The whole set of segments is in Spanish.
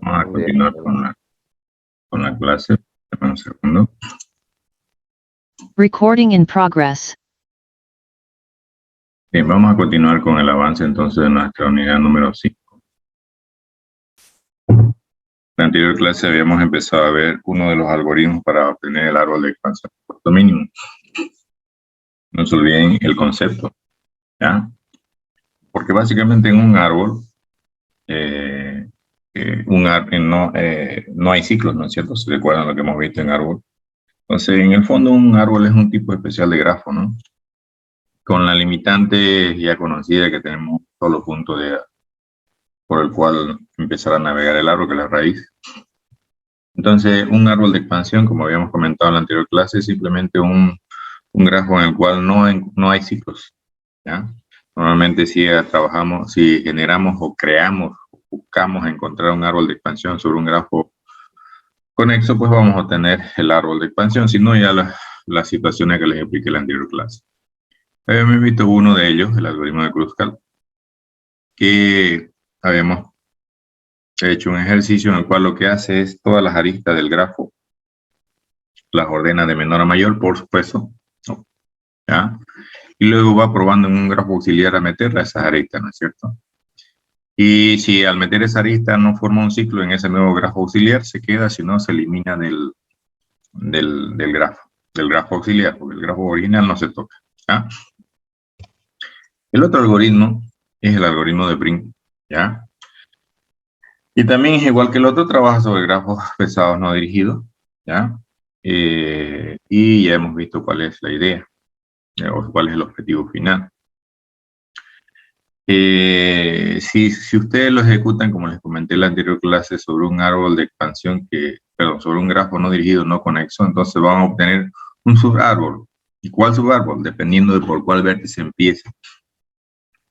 Vamos a continuar con la clase. Dame un segundo. Recording in progress. Bien, vamos a continuar con el avance entonces de nuestra unidad número 5. En la anterior clase habíamos empezado a ver uno de los algoritmos para obtener el árbol de expansión de costo mínimo. No se olviden el concepto, ¿ya? Porque básicamente en un árbol, no hay ciclos, ¿no es cierto? ¿Se recuerdan lo que hemos visto en árbol? Entonces, en el fondo, un árbol es un tipo especial de grafo, ¿no? Con la limitante ya conocida que tenemos un solo punto por el cual empezar a navegar el árbol, que es la raíz. Entonces, un árbol de expansión, como habíamos comentado en la anterior clase, es simplemente un grafo en el cual no hay ciclos, ¿ya? Normalmente si generamos o creamos, o buscamos encontrar un árbol de expansión sobre un grafo conexo, pues vamos a obtener el árbol de expansión, si no ya las situaciones que les expliqué en la anterior clase. Habíamos visto uno de ellos, el algoritmo de Kruskal, que habíamos hecho un ejercicio en el cual lo que hace es todas las aristas del grafo, las ordena de menor a mayor, por supuesto, ¿no? ¿Ya? Y luego va probando en un grafo auxiliar a meterla a esas aristas, ¿no es cierto? Y si al meter esa arista no forma un ciclo en ese nuevo grafo auxiliar, se queda, si no, se elimina del grafo auxiliar, porque el grafo original no se toca, ¿ya? El otro algoritmo es el algoritmo de Brin, ¿ya? Y también es igual que el otro, trabaja sobre grafos pesados no dirigidos, ¿ya? Y ya hemos visto cuál es la idea, o cuál es el objetivo final. Si ustedes lo ejecutan, como les comenté en la anterior clase, sobre un árbol de expansión sobre un grafo no dirigido, no conexo, entonces van a obtener un subárbol. ¿Y cuál subárbol? Dependiendo de por cuál vértice empiece.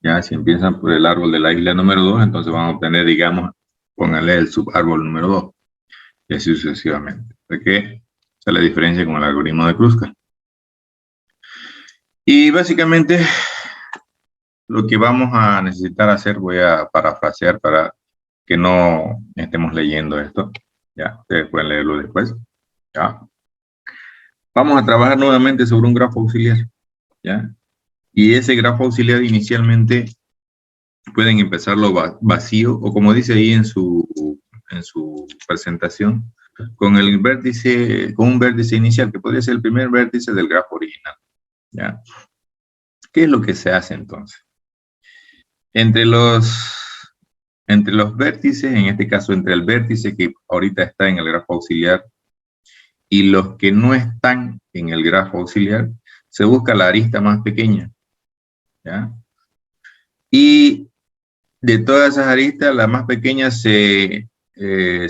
Ya, si empiezan por el árbol de la isla número 2, entonces van a obtener, digamos, pónganle el subárbol número 2, y así sucesivamente. ¿De qué? Esa es la diferencia con el algoritmo de Kruskal. Y básicamente, lo que vamos a necesitar hacer, voy a parafrasear para que no estemos leyendo esto. Ya, ustedes pueden leerlo después. Ya. Vamos a trabajar nuevamente sobre un grafo auxiliar. ¿Ya? Y ese grafo auxiliar inicialmente pueden empezarlo vacío, o como dice ahí en su presentación, con un vértice inicial, que podría ser el primer vértice del grafo original. ¿Ya? ¿Qué es lo que se hace entonces? Entre los vértices, en este caso entre el vértice que ahorita está en el grafo auxiliar y los que no están en el grafo auxiliar, se busca la arista más pequeña, ¿ya? Y de todas esas aristas, la más pequeña se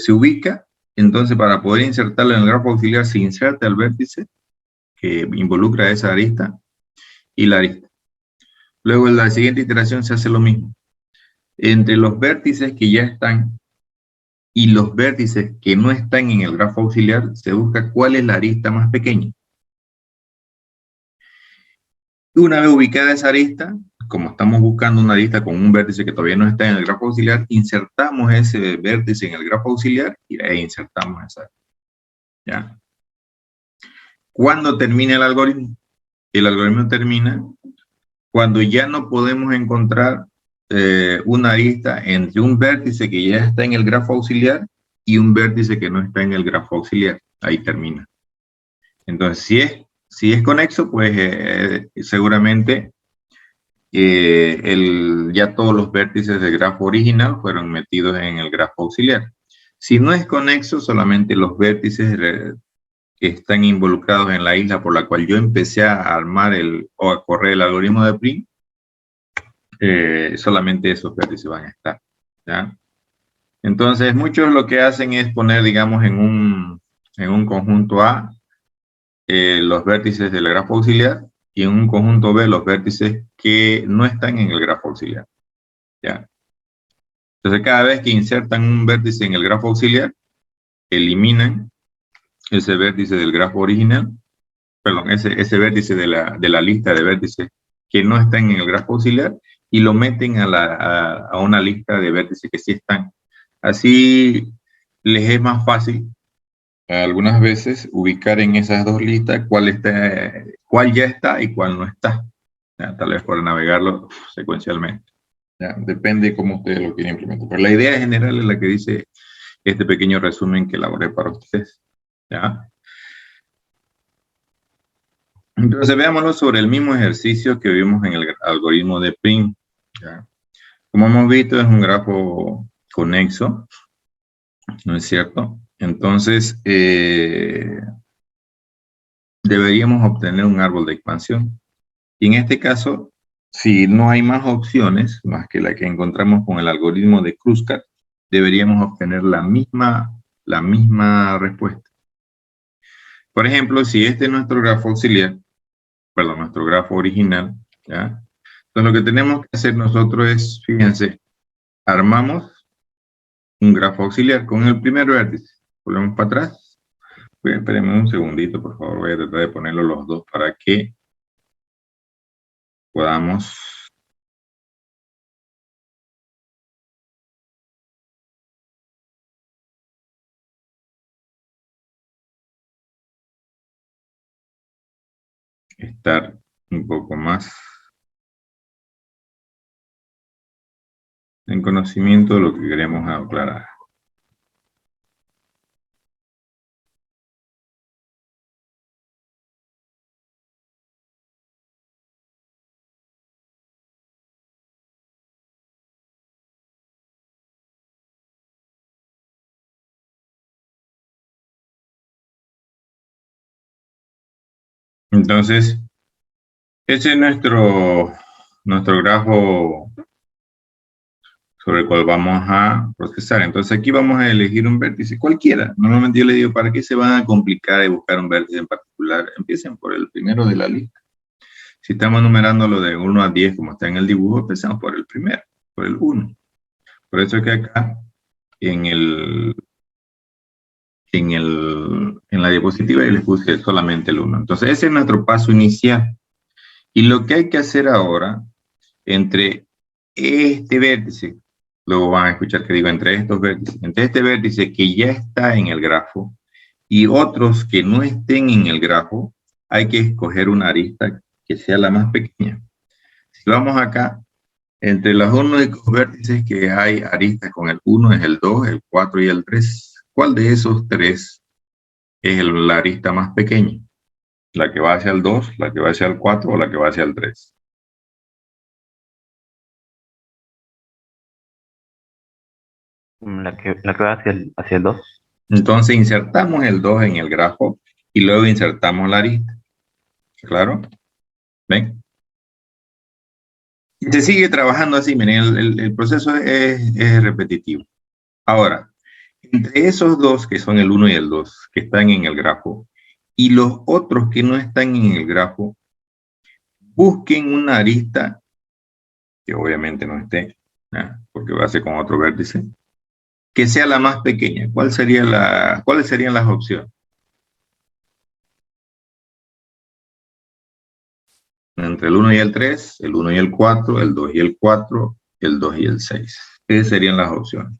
ubica, entonces para poder insertarla en el grafo auxiliar se inserta el vértice que involucra esa arista y la arista. Luego en la siguiente iteración se hace lo mismo. Entre los vértices que ya están y los vértices que no están en el grafo auxiliar, se busca cuál es la arista más pequeña. Una vez ubicada esa arista, como estamos buscando una arista con un vértice que todavía no está en el grafo auxiliar, insertamos ese vértice en el grafo auxiliar y ahí insertamos esa arista. ¿Ya? ¿Cuándo termina el algoritmo? El algoritmo termina cuando ya no podemos encontrar una arista entre un vértice que ya está en el grafo auxiliar y un vértice que no está en el grafo auxiliar. Ahí termina. Entonces, si es conexo, pues seguramente ya todos los vértices del grafo original fueron metidos en el grafo auxiliar. Si no es conexo, solamente los vértices que están involucrados en la isla por la cual yo empecé a armar o a correr el algoritmo de Brin, solamente esos vértices van a estar, ¿ya? Entonces, muchos lo que hacen es poner, digamos, en un conjunto A los vértices del grafo auxiliar y en un conjunto B los vértices que no están en el grafo auxiliar, ¿ya? Entonces, cada vez que insertan un vértice en el grafo auxiliar, eliminan ese vértice del grafo original, perdón, ese vértice de la lista de vértices que no están en el grafo auxiliar, y lo meten a una lista de vértices que sí están. Así les es más fácil algunas veces ubicar en esas dos listas cuál ya está y cuál no está. Ya, tal vez por navegarlo secuencialmente. Ya, depende de cómo ustedes lo quieren implementar. Pero la idea general es la que dice este pequeño resumen que elaboré para ustedes. ¿Ya? Entonces veámoslo sobre el mismo ejercicio que vimos en el algoritmo de Prim. ¿Ya? Como hemos visto, es un grafo conexo, ¿no es cierto? Entonces, deberíamos obtener un árbol de expansión. Y en este caso, si no hay más opciones, más que la que encontramos con el algoritmo de Kruskal, deberíamos obtener la misma respuesta. Por ejemplo, si este es nuestro grafo auxiliar, perdón, nuestro grafo original, ¿ya? Entonces lo que tenemos que hacer nosotros es, fíjense, armamos un grafo auxiliar con el primer vértice. Volvemos para atrás. Espérenme un segundito, por favor, voy a tratar de ponerlo los dos para que podamos estar un poco más en conocimiento de lo que queremos aclarar. Entonces, ese es nuestro grafo sobre el cual vamos a procesar. Entonces aquí vamos a elegir un vértice cualquiera. Normalmente yo le digo, ¿para qué se van a complicar y buscar un vértice en particular? Empiecen por el primero de la lista. Si estamos numerándolo de 1 a 10 como está en el dibujo, empezamos por el primero, por el 1. Por eso es que acá en la diapositiva yo les puse solamente el 1. Entonces ese es nuestro paso inicial. Y lo que hay que hacer ahora, entre este vértice, luego van a escuchar que digo entre estos vértices, entre este vértice que ya está en el grafo y otros que no estén en el grafo, hay que escoger una arista que sea la más pequeña. Si vamos acá, entre los únicos vértices que hay aristas con el 1 es el 2, el 4 y el 3. ¿Cuál de esos tres es la arista más pequeña? ¿La que va hacia el 2, la que va hacia el 4 o la que va hacia el 3? La que va hacia el 2. Entonces insertamos el 2 en el grafo y luego insertamos la arista. ¿Claro? ¿Ven? Y se sigue trabajando así, miren, el proceso es repetitivo. Ahora, entre esos dos, que son el 1 y el 2, que están en el grafo, y los otros que no están en el grafo, busquen una arista, que obviamente no esté, ¿no? Porque va a ser con otro vértice, que sea la más pequeña. ¿Cuáles serían las opciones? Entre el 1 y el 3, el 1 y el 4, el 2 y el 4, el 2 y el 6. Esas serían las opciones.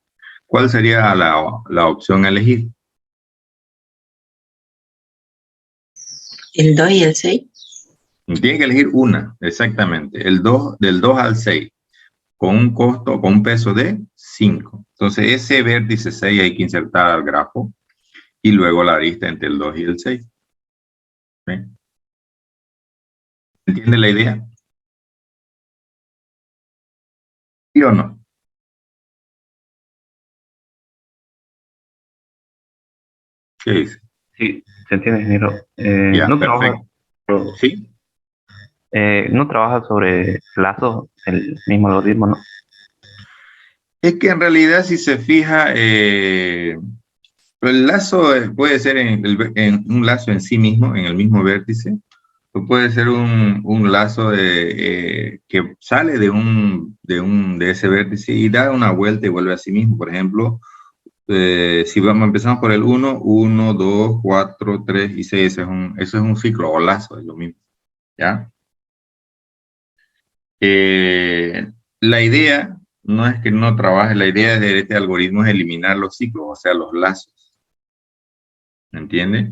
¿Cuál sería la opción a elegir? ¿El 2 y el 6? Tiene que elegir una, exactamente. Del 2 al 6, con un costo, con un peso de 5. Entonces, ese vértice 6 hay que insertar al grafo y luego la arista entre el 2 y el 6. ¿Ven? ¿Entiende la idea? ¿Sí o no? ¿Qué dice? Sí, se entiende, ingeniero. Ya, No perfecto. ¿Sí? no trabaja sobre lazos, el mismo algoritmo, ¿no? Es que en realidad, si se fija, el lazo puede ser en un lazo en sí mismo, en el mismo vértice, o puede ser un lazo que sale de ese vértice y da una vuelta y vuelve a sí mismo. Por ejemplo, si empezamos por el 1, 1, 2, 4, 3 y 6, eso es un ciclo o lazo, es lo mismo. ¿Ya? la idea no es que no trabaje, la idea de este algoritmo es eliminar los ciclos, o sea, los lazos. ¿Me entiende?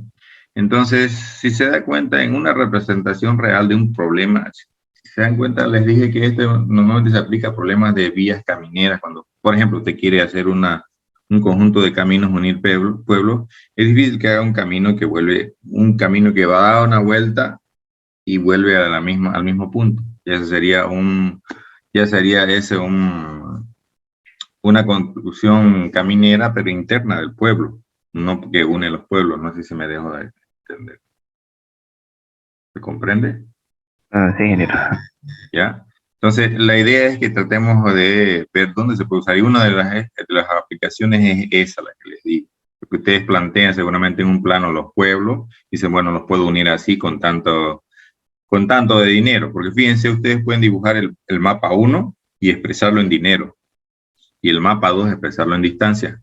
Entonces, si se da cuenta en una representación real de un problema, si se dan cuenta, les dije que este normalmente se aplica a problemas de vías camineras. Cuando, por ejemplo, usted quiere hacer un conjunto de caminos, unir pueblos, es difícil que haga un camino que vuelve, un camino que va a dar una vuelta y vuelve a al mismo punto. Ya sería ese una construcción caminera, pero interna del pueblo, no que une los pueblos. No sé si me dejo de entender. ¿Se comprende? Ah, sí, ingeniero. ¿Ya? Entonces, la idea es que tratemos de ver dónde se puede usar. Y una de las aplicaciones es esa, la que les digo. Porque ustedes plantean seguramente en un plano los pueblos y dicen, bueno, los puedo unir así con tanto de dinero. Porque fíjense, ustedes pueden dibujar el mapa 1 y expresarlo en dinero. Y el mapa 2 expresarlo en distancia.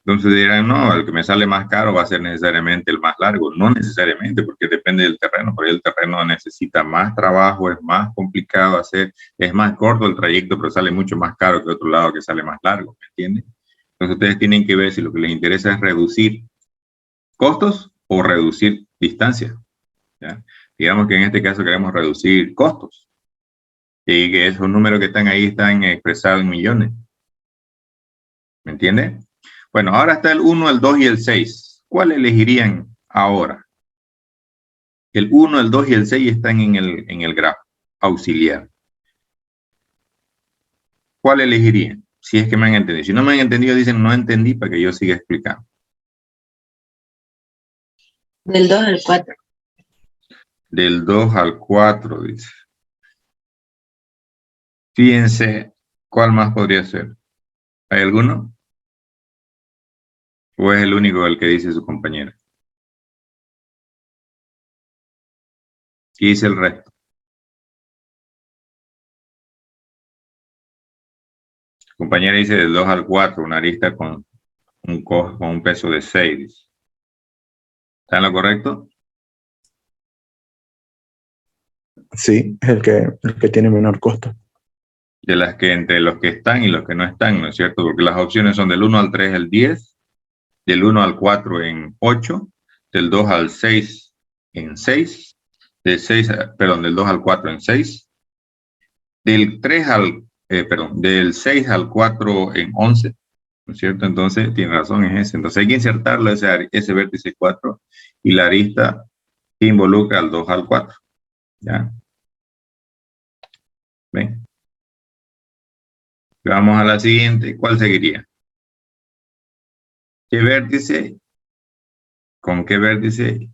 Entonces dirán, no, el que me sale más caro va a ser necesariamente el más largo. No necesariamente, porque depende del terreno. Por ahí el terreno necesita más trabajo, es más complicado hacer, es más corto el trayecto, pero sale mucho más caro que otro lado que sale más largo, ¿me entienden? Entonces ustedes tienen que ver si lo que les interesa es reducir costos o reducir distancia, ¿ya? Digamos que en este caso queremos reducir costos y que esos números que están ahí están expresados en millones, ¿me entienden? Bueno, ahora está el 1, el 2 y el 6. ¿Cuál elegirían ahora? El 1, el 2 y el 6 están en el grafo auxiliar. ¿Cuál elegirían? Si es que me han entendido. Si no me han entendido, dicen no entendí para que yo siga explicando. Del 2 al 4. Del 2 al 4, dice. Fíjense, ¿cuál más podría ser? ¿Hay alguno? ¿O es el único el que dice su compañera? ¿Qué dice el resto? Su compañera dice del 2 al 4, una arista con un peso de 6. ¿Está en lo correcto? Sí, es el que tiene menor costo. De las que entre los que están y los que no están, ¿no es cierto? Porque las opciones son del 1 al 3 el 10, del 1 al 4 en 8, del 2 al 6 en 6, del 2 al 4 en 6, del 6 al 4 en 11, ¿no es cierto? Entonces, tiene razón, es ese. Entonces hay que insertarlo ese vértice 4 y la arista que involucra al 2 al 4, ¿ya? ¿Ven? Vamos a la siguiente. ¿Cuál seguiría? ¿Qué vértice? ¿Con qué vértice?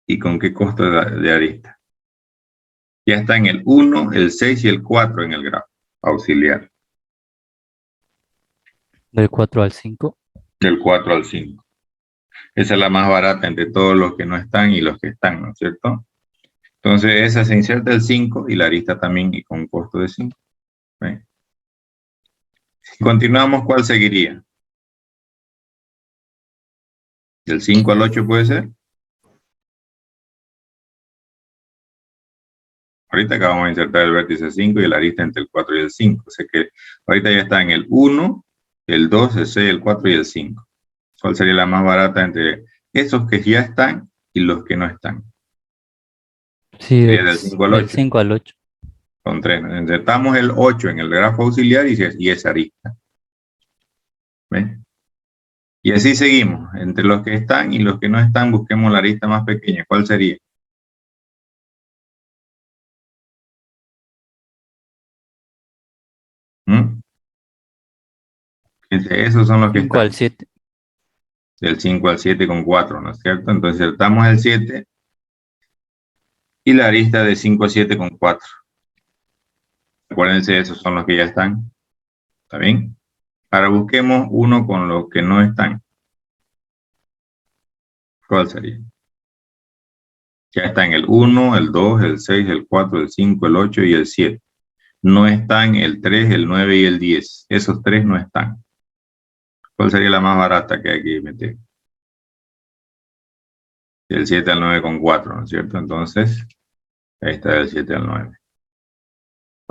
¿Y con qué costo de arista? Ya está en el 1, el 6 y el 4 en el grafo auxiliar. Del 4 al 5. Del 4 al 5. Esa es la más barata entre todos los que no están y los que están, ¿no es cierto? Entonces, esa se inserta el 5 y la arista también y con costo de 5. ¿Ven? Si continuamos, ¿cuál seguiría? ¿Del 5 al 8 puede ser? Ahorita acabamos de insertar el vértice 5 y la arista entre el 4 y el 5. O sea que ahorita ya está en el 1, el 2, el 6, el 4 y el 5. ¿Cuál sería la más barata entre esos que ya están y los que no están? Sí, Sería del 5 al del 8. 5 al 8. Con 3. Insertamos el 8 en el grafo auxiliar y esa arista. ¿Ven? Y así seguimos. Entre los que están y los que no están, busquemos la arista más pequeña. ¿Cuál sería? ¿Mm? Esos son los que 5 están. al 7. Del 5 al 7 con 4, ¿no es cierto? Entonces insertamos el 7 y la arista de 5 a 7 con 4. Acuérdense, esos son los que ya están. ¿Está bien? Ahora busquemos uno con los que no están. ¿Cuál sería? Ya están el 1, el 2, el 6, el 4, el 5, el 8 y el 7. No están el 3, el 9 y el 10. Esos tres no están. ¿Cuál sería la más barata que hay que meter? Del 7 al 9 con 4, ¿no es cierto? Entonces, ahí está del 7 al 9.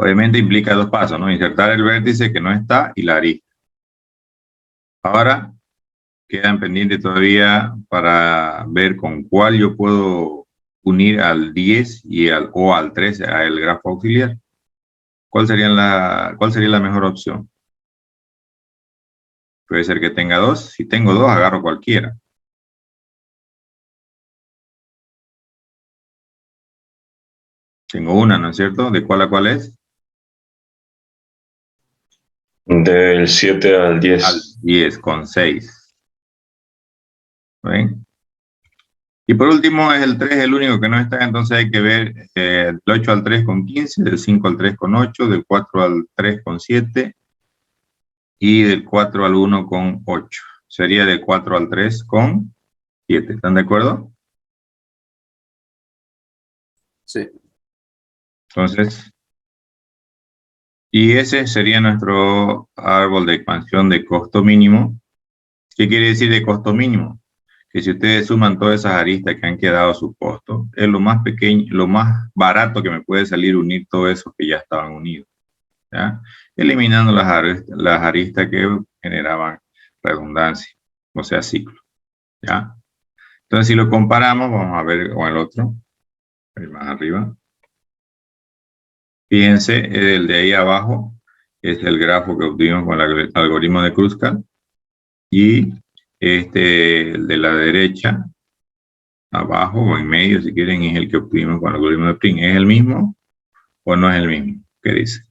Obviamente implica dos pasos, ¿no? Insertar el vértice que no está y la arista. Ahora quedan pendientes todavía para ver con cuál yo puedo unir al 10 o al 13 a el grafo auxiliar. ¿Cuál sería la mejor opción? Puede ser que tenga dos. Si tengo dos, agarro cualquiera. Tengo una, ¿no es cierto? ¿De cuál a cuál es? Del 7 al 10. Al 10 con 6. ¿Ven? Y por último es el 3, el único que no está, entonces hay que ver del 8 al 3 con 15, del 5 al 3 con 8, del 4 al 3 con 7 y del 4 al 1 con 8. Sería del 4 al 3 con 7. ¿Están de acuerdo? Sí. Entonces, y ese sería nuestro árbol de expansión de costo mínimo. ¿Qué quiere decir de costo mínimo? Que si ustedes suman todas esas aristas que han quedado a su costo, es lo más pequeño, lo más barato que me puede salir unir todos esos que ya estaban unidos, ¿ya? Eliminando las aristas que generaban redundancia, o sea, ciclo, ¿ya? Entonces, si lo comparamos, vamos a ver con el otro, el más arriba. Fíjense, el de ahí abajo es el grafo que obtuvimos con el algoritmo de Kruskal, y el de la derecha, abajo o en medio, si quieren, es el que obtuvimos con el algoritmo de Pring. ¿Es el mismo o no es el mismo? ¿Qué dice?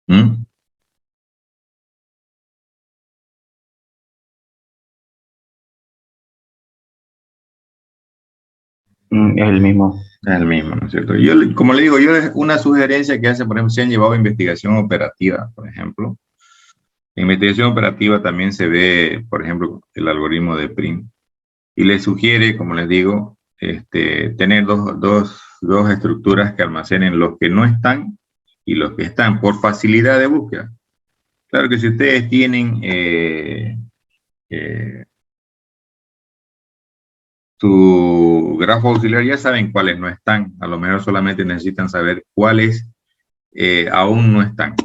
¿Mm? Es el mismo. Es el mismo, ¿no es cierto? Yo, como le digo, una sugerencia que hace, por ejemplo, se han llevado a investigación operativa, por ejemplo. En investigación operativa también se ve, por ejemplo, el algoritmo de Pring. Y le sugiere, como les digo, tener dos estructuras que almacenen los que no están y los que están, por facilidad de búsqueda. Claro que si ustedes tienen su grafo auxiliar, ya saben cuáles no están. A lo mejor solamente necesitan saber cuáles aún no están,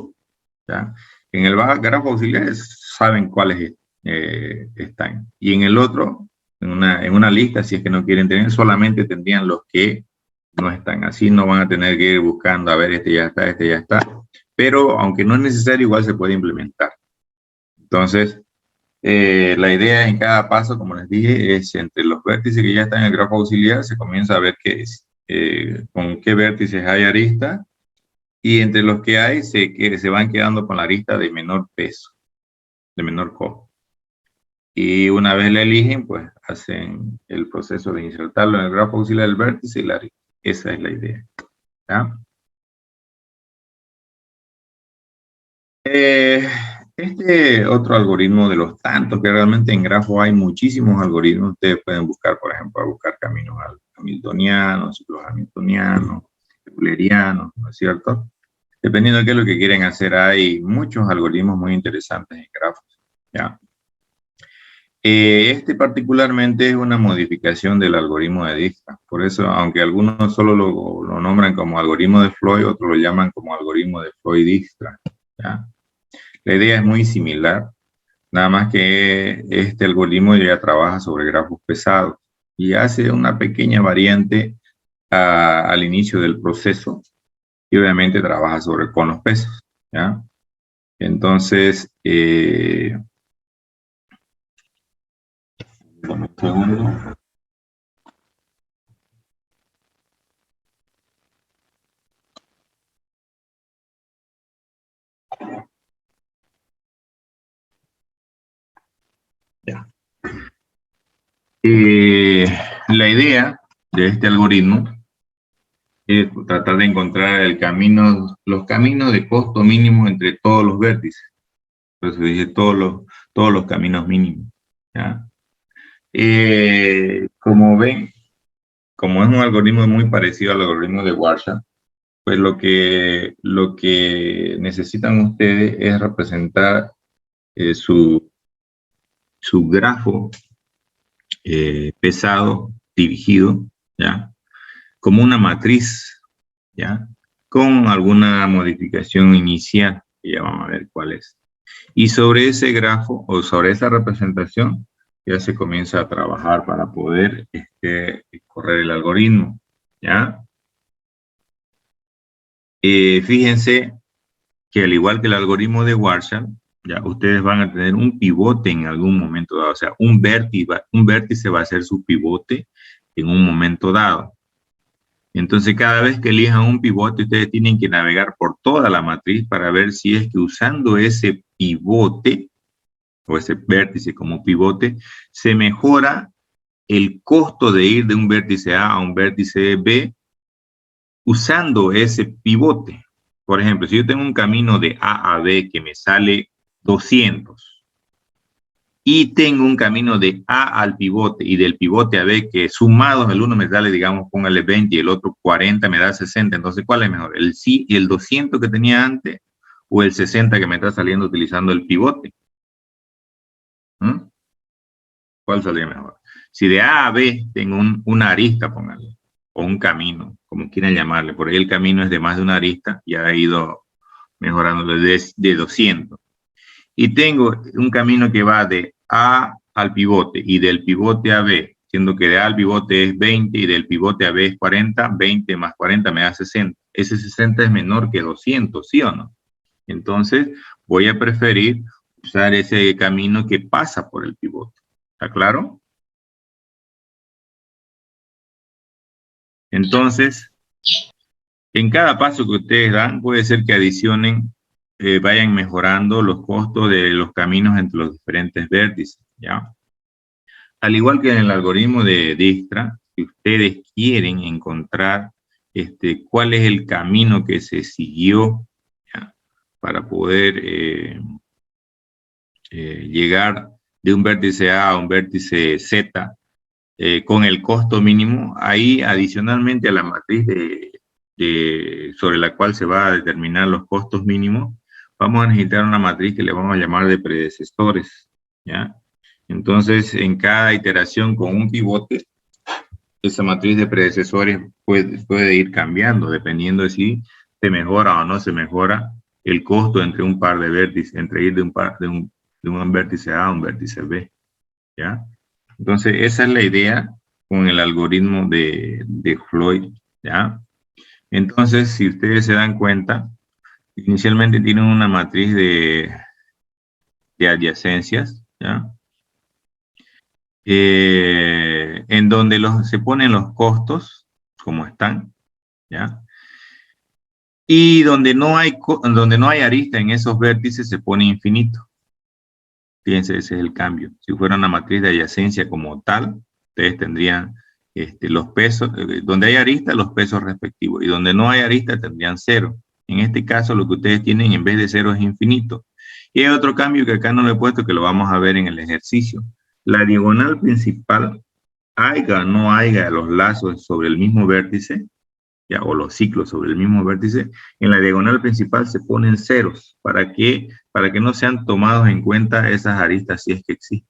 ¿ya? En el grafo auxiliar saben cuáles están. Y en el otro, en una lista, si es que no quieren tener, solamente tendrían los que no están. Así no van a tener que ir buscando, a ver, este ya está, este ya está. Pero aunque no es necesario, igual se puede implementar. Entonces, la idea en cada paso, como les dije, es entre los vértices que ya están en el grafo auxiliar, se comienza a ver con qué vértices hay arista, y entre los que hay se van quedando con la arista de menor peso, de menor costo. Y una vez la eligen, pues hacen el proceso de insertarlo en el grafo auxiliar del vértice y la arista. Esa es la idea, ¿ya? Este otro algoritmo, de los tantos que realmente en grafo hay muchísimos algoritmos, ustedes pueden buscar, por ejemplo, buscar caminos hamiltonianos, ciclos hamiltonianos, eulerianos, ¿no es cierto? Dependiendo de qué es lo que quieren hacer, hay muchos algoritmos muy interesantes en grafos, ¿ya? Particularmente es una modificación del algoritmo de Dijkstra. Por eso, aunque algunos solo lo nombran como algoritmo de Floyd, otros lo llaman como algoritmo de Floyd-Dijkstra, ¿ya? La idea es muy similar, nada más que este algoritmo ya trabaja sobre grafos pesados y hace una pequeña variante al inicio del proceso, y obviamente trabaja con los pesos, ¿ya? Entonces, un segundo. Ya. La idea de este algoritmo es tratar de encontrar los caminos de costo mínimo entre todos los vértices. Por eso dice todos los caminos mínimos, ¿ya? Como ven, como es un algoritmo muy parecido al algoritmo de Warshad, pues lo que necesitan ustedes es representar su grafo pesado dirigido, ¿ya? Como una matriz ¿ya? Con alguna modificación inicial, que ya vamos a ver cuál es. Y sobre ese grafo o sobre esa representación ya se comienza a trabajar para poder correr el algoritmo, ¿ya? Fíjense que al igual que el algoritmo de Warshall, ya ustedes van a tener un pivote en algún momento dado, o sea, un vértice va a ser su pivote en un momento dado. Entonces, cada vez que elijan un pivote, ustedes tienen que navegar por toda la matriz para ver si es que usando ese pivote o ese vértice como pivote, se mejora el costo de ir de un vértice A a un vértice B usando ese pivote. Por ejemplo, si yo tengo un camino de A a B que me sale 200 y tengo un camino de A al pivote y del pivote a B que sumados el uno me sale, digamos, póngale 20 y el otro 40 me da 60. Entonces, ¿cuál es mejor? ¿El 200 que tenía antes o el 60 que me está saliendo utilizando el pivote? ¿Cuál saldría mejor? Si de A a B tengo una arista, póngale, o un camino, como quieran llamarle, por ahí el camino es de más de una arista, ya ha ido mejorando de 200. Y tengo un camino que va de A al pivote y del pivote a B, siendo que de A al pivote es 20 y del pivote a B es 40, 20 más 40 me da 60. Ese 60 es menor que 200, ¿sí o no? Entonces voy a preferir usar ese camino que pasa por el pivote. ¿Está claro? Entonces, en cada paso que ustedes dan, puede ser que adicionen, vayan mejorando los costos de los caminos entre los diferentes vértices, ¿ya? Al igual que en el algoritmo de Dijkstra, si ustedes quieren encontrar cuál es el camino que se siguió, ¿ya?, para poder llegar de un vértice A a un vértice Z, con el costo mínimo, ahí adicionalmente a la matriz sobre la cual se va a determinar los costos mínimos, vamos a necesitar una matriz que le vamos a llamar de predecesores, ¿ya? Entonces, en cada iteración con un pivote, esa matriz de predecesores puede ir cambiando, dependiendo de si se mejora o no se mejora el costo entre un par de vértices, entre ir de un vértice A a un vértice B, ¿ya? Entonces, esa es la idea con el algoritmo de Floyd, ¿ya? Entonces, si ustedes se dan cuenta, inicialmente tienen una matriz de adyacencias, ¿ya? En donde se ponen los costos, como están, ¿ya? Y donde no hay arista en esos vértices, se pone infinito. Fíjense, ese es el cambio. Si fuera una matriz de adyacencia como tal, ustedes tendrían los pesos, donde hay arista, los pesos respectivos, y donde no hay arista tendrían 0. En este caso, lo que ustedes tienen en vez de 0 es infinito. Y hay otro cambio que acá no lo he puesto, que lo vamos a ver en el ejercicio. La diagonal principal, haya o no haya los lazos sobre el mismo vértice, ¿ya?, o los ciclos sobre el mismo vértice, en la diagonal principal se ponen ceros. ¿Para qué? Para que no sean tomados en cuenta esas aristas si es que existen,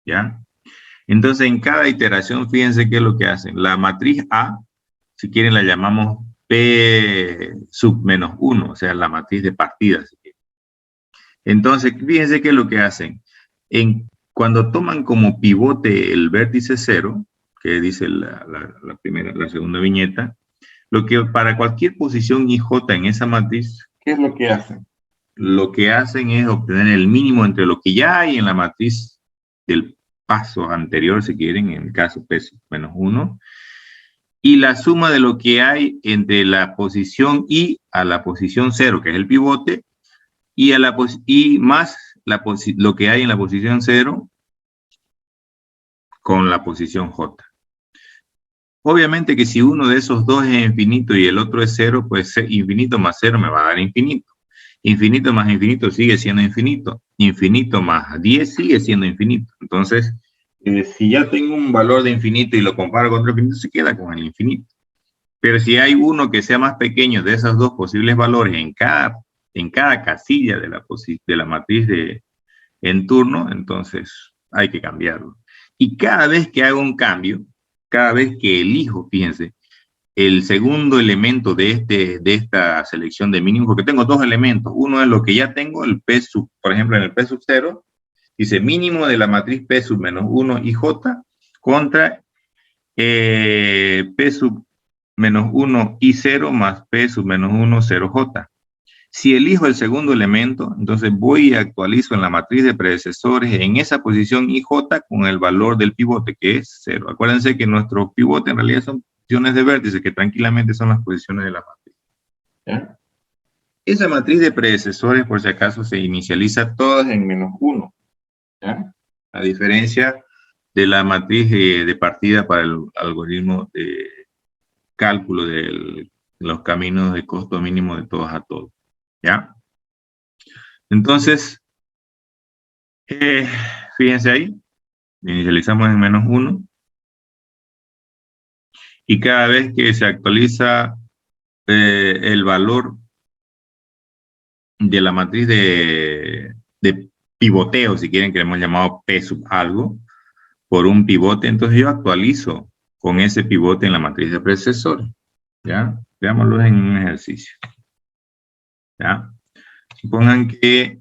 ¿ya? Entonces, en cada iteración, fíjense qué es lo que hacen. La matriz A, si quieren la llamamos P sub menos 1, o sea, la matriz de partida. Si quieren. Entonces, fíjense qué es lo que hacen. Cuando toman como pivote el vértice 0, que dice la segunda viñeta, lo que para cualquier posición IJ en esa matriz, ¿qué es lo que hacen? Lo que hacen es obtener el mínimo entre lo que ya hay en la matriz del paso anterior, si quieren, en el caso P menos 1, y la suma de lo que hay entre la posición I a la posición 0, que es el pivote, y más lo que hay en la posición 0 con la posición J. Obviamente que si uno de esos dos es infinito y el otro es 0, pues infinito más 0 me va a dar infinito. Infinito más infinito sigue siendo infinito. Infinito más 10 sigue siendo infinito. Entonces, si ya tengo un valor de infinito y lo comparo con otro infinito, se queda con el infinito. Pero si hay uno que sea más pequeño de esos dos posibles valores en cada casilla de la matriz en turno, entonces hay que cambiarlo. Y cada vez que hago un cambio, cada vez que elijo, fíjense, el segundo elemento de esta selección de mínimos, porque tengo dos elementos. Uno es lo que ya tengo, el P sub, por ejemplo, en el P sub 0, dice mínimo de la matriz P sub menos 1 y J contra P sub menos 1 y 0 más P sub menos 1, 0J. Si elijo el segundo elemento, entonces voy y actualizo en la matriz de predecesores en esa posición IJ con el valor del pivote, que es 0. Acuérdense que nuestros pivotes en realidad son posiciones de vértice, que tranquilamente son las posiciones de la matriz. ¿Ya? Esa matriz de predecesores, por si acaso, se inicializa todas en menos 1. ¿Ya? A diferencia de la matriz de partida para el algoritmo de cálculo de los caminos de costo mínimo de todos a todos. ¿Ya? Entonces, fíjense ahí, inicializamos en menos 1 y cada vez que se actualiza el valor de la matriz de pivoteo, si quieren que le hemos llamado P sub algo, por un pivote, entonces yo actualizo con ese pivote en la matriz de predecesores. ¿Ya? Veámoslo en un ejercicio. ¿Ya? Supongan que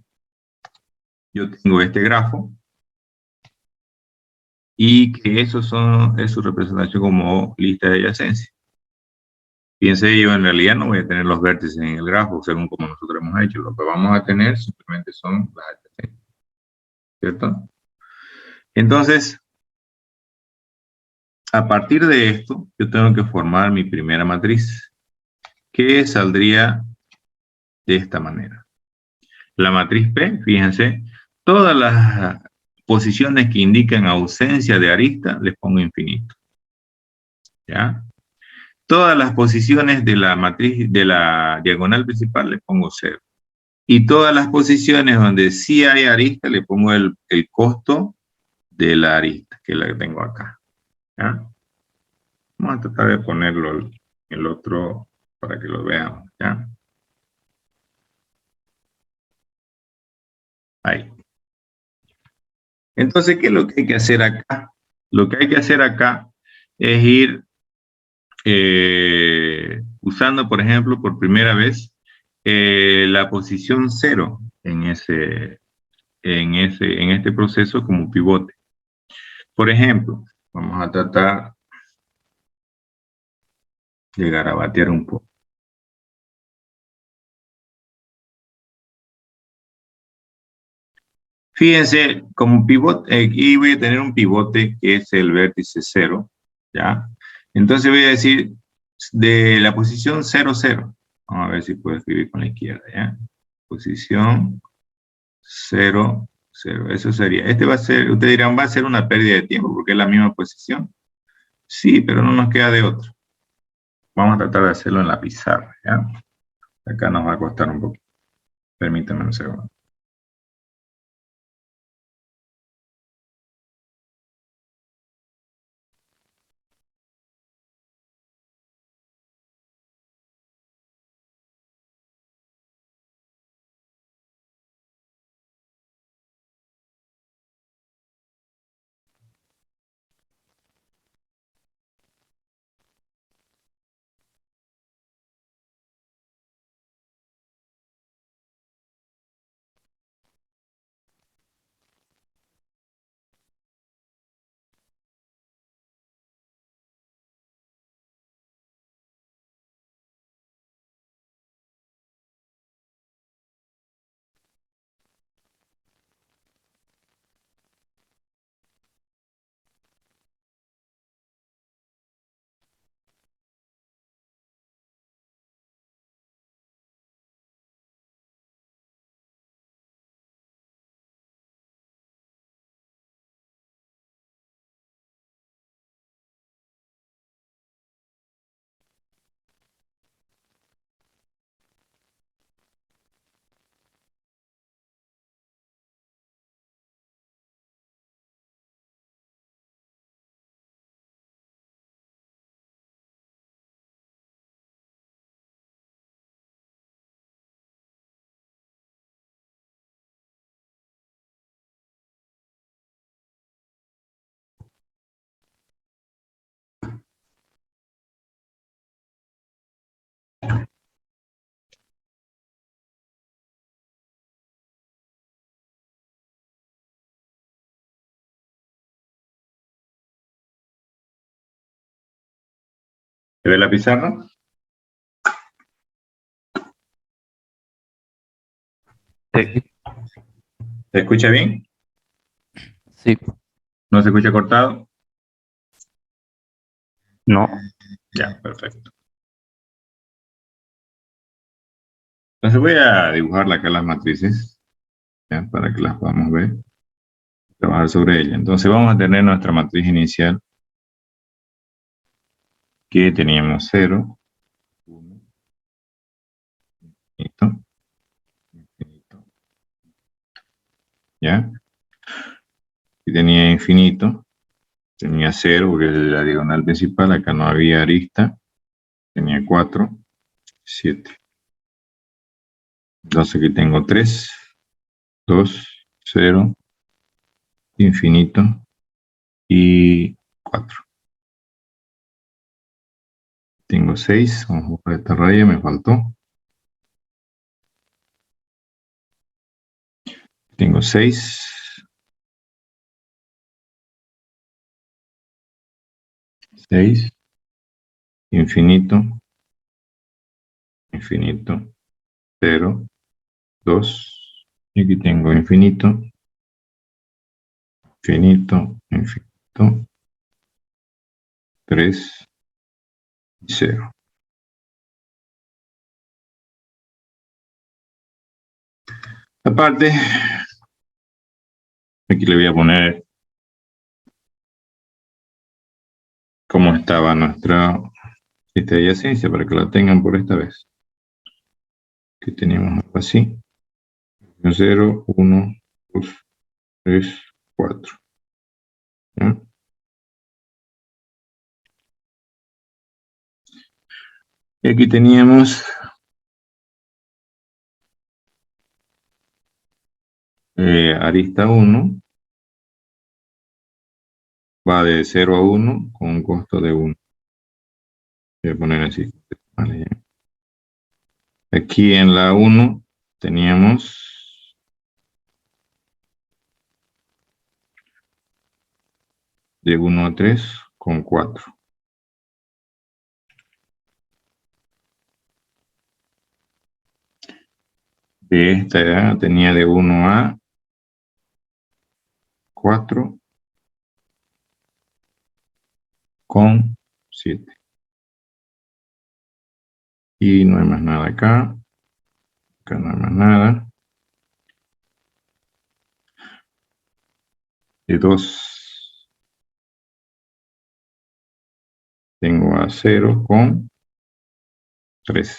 yo tengo este grafo y que es su representación como lista de adyacencia. Fíjense, yo en realidad no voy a tener los vértices en el grafo según como nosotros hemos hecho. Lo que vamos a tener simplemente son las adyacencias. ¿Cierto? Entonces, a partir de esto, yo tengo que formar mi primera matriz, que saldría de esta manera. La matriz P, fíjense, todas las posiciones que indican ausencia de arista, les pongo infinito. ¿Ya? Todas las posiciones de la matriz, de la diagonal principal, les pongo 0. Y todas las posiciones donde sí hay arista, le pongo el costo de la arista, que es la que tengo acá. ¿Ya? Vamos a tratar de ponerlo el otro para que lo veamos. ¿Ya? Ahí. Entonces, ¿qué es lo que hay que hacer acá? Lo que hay que hacer acá es ir usando, por ejemplo, por primera vez, la posición 0 en este proceso como pivote. Por ejemplo, vamos a tratar de garabatear un poco. Fíjense, como pivote, aquí voy a tener un pivote que es el vértice 0, ¿ya? Entonces voy a decir de la posición 0, 0. Vamos a ver si puedo escribir con la izquierda, ¿ya? Posición 0, 0. Eso sería. Este va a ser, ustedes dirán, va a ser una pérdida de tiempo porque es la misma posición. Sí, pero no nos queda de otro. Vamos a tratar de hacerlo en la pizarra, ¿ya? Acá nos va a costar un poquito. Permítanme un segundo. ¿Se ve la pizarra? Sí, ¿Se escucha bien? Sí. ¿No se escucha cortado? no, Ya, perfecto. Entonces voy a dibujar acá las matrices, ¿ya? Para que las podamos ver, trabajar sobre ella. Entonces vamos a tener nuestra matriz inicial, que teníamos 0, 1, infinito, infinito, ¿ya? Y tenía infinito, tenía 0 porque es la diagonal principal, acá no había arista, tenía 4, 7. Entonces aquí tengo 3, 2, 0, infinito y 4. Tengo 6, vamos a buscar esta raya, me faltó. Tengo 6, 6, infinito, infinito, 0, 2, y aquí tengo infinito, infinito, infinito, 3 y 0. Aparte, aquí le voy a poner cómo estaba nuestra esta adyacencia para que la tengan por esta vez. Aquí tenemos algo así. 0, 1, 2, 3, 4. ¿Ya? Y aquí teníamos arista 1, va de 0 a 1 con un costo de 1. Voy a poner así. Vale, ya. Aquí en la 1 teníamos de 1 a 3 con 4. De esta edad tenía de 1 a 4 con 7. Y no hay más nada acá. Acá no hay más nada. De 2 tengo a 0 con 3.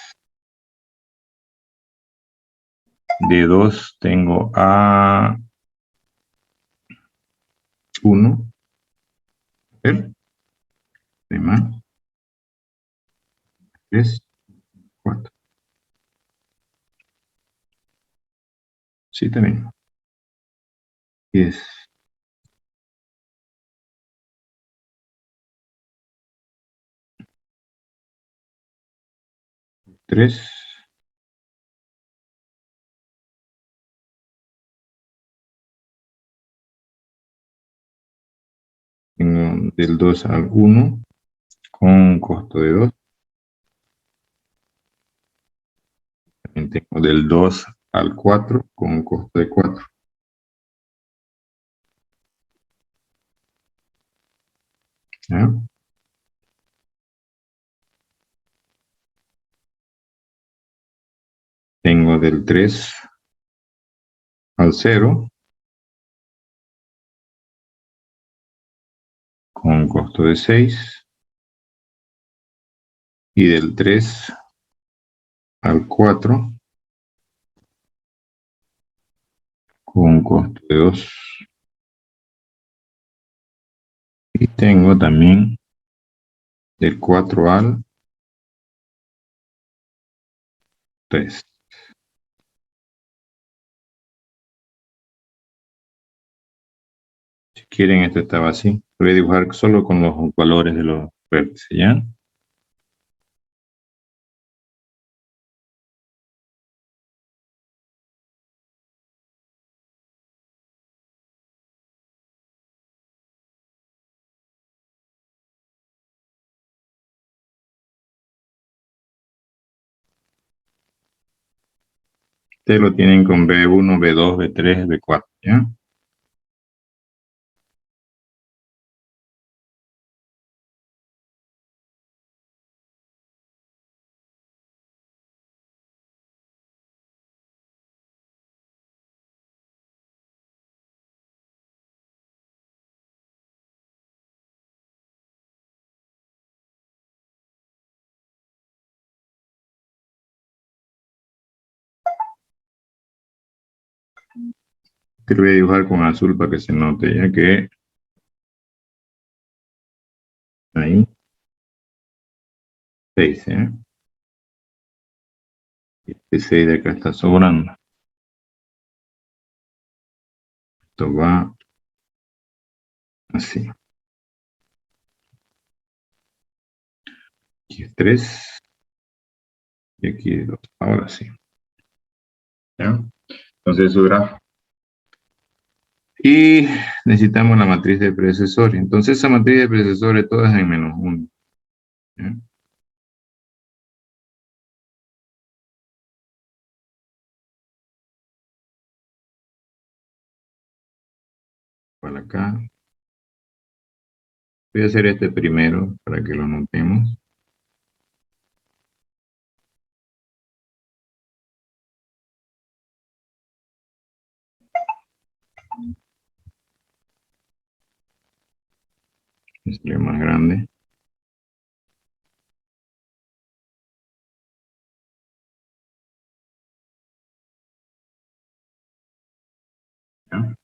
De 2 tengo a 1. A ver, de más. 3, 4. Sí, también. 10. 3. Tengo del 2 al 1 con un costo de 2. También tengo del 2 al 4 con un costo de 4. ¿Ya? Tengo del 3 al 0 con un costo de 6. Y del 3 al 4 con un costo de 2. Y tengo también del 4 al 3. Si quieren, esto estaba así. Voy a dibujar solo con los valores de los vértices, ¿ya? Este lo tienen con B1, B2, B3, B4, ¿ya? Te lo voy a dibujar con azul para que se note, ya que ahí, 6, ¿eh? Este 6 de acá está sobrando. Esto va así. Aquí es 3 y aquí es 2. Ahora sí. ¿Ya? Entonces su grafo. Y necesitamos la matriz de predecesores. Entonces esa matriz de predecesores todas en menos 1. ¿Ya? Para acá. Voy a hacer este primero para que lo notemos. Este es más grande. ¿Ya?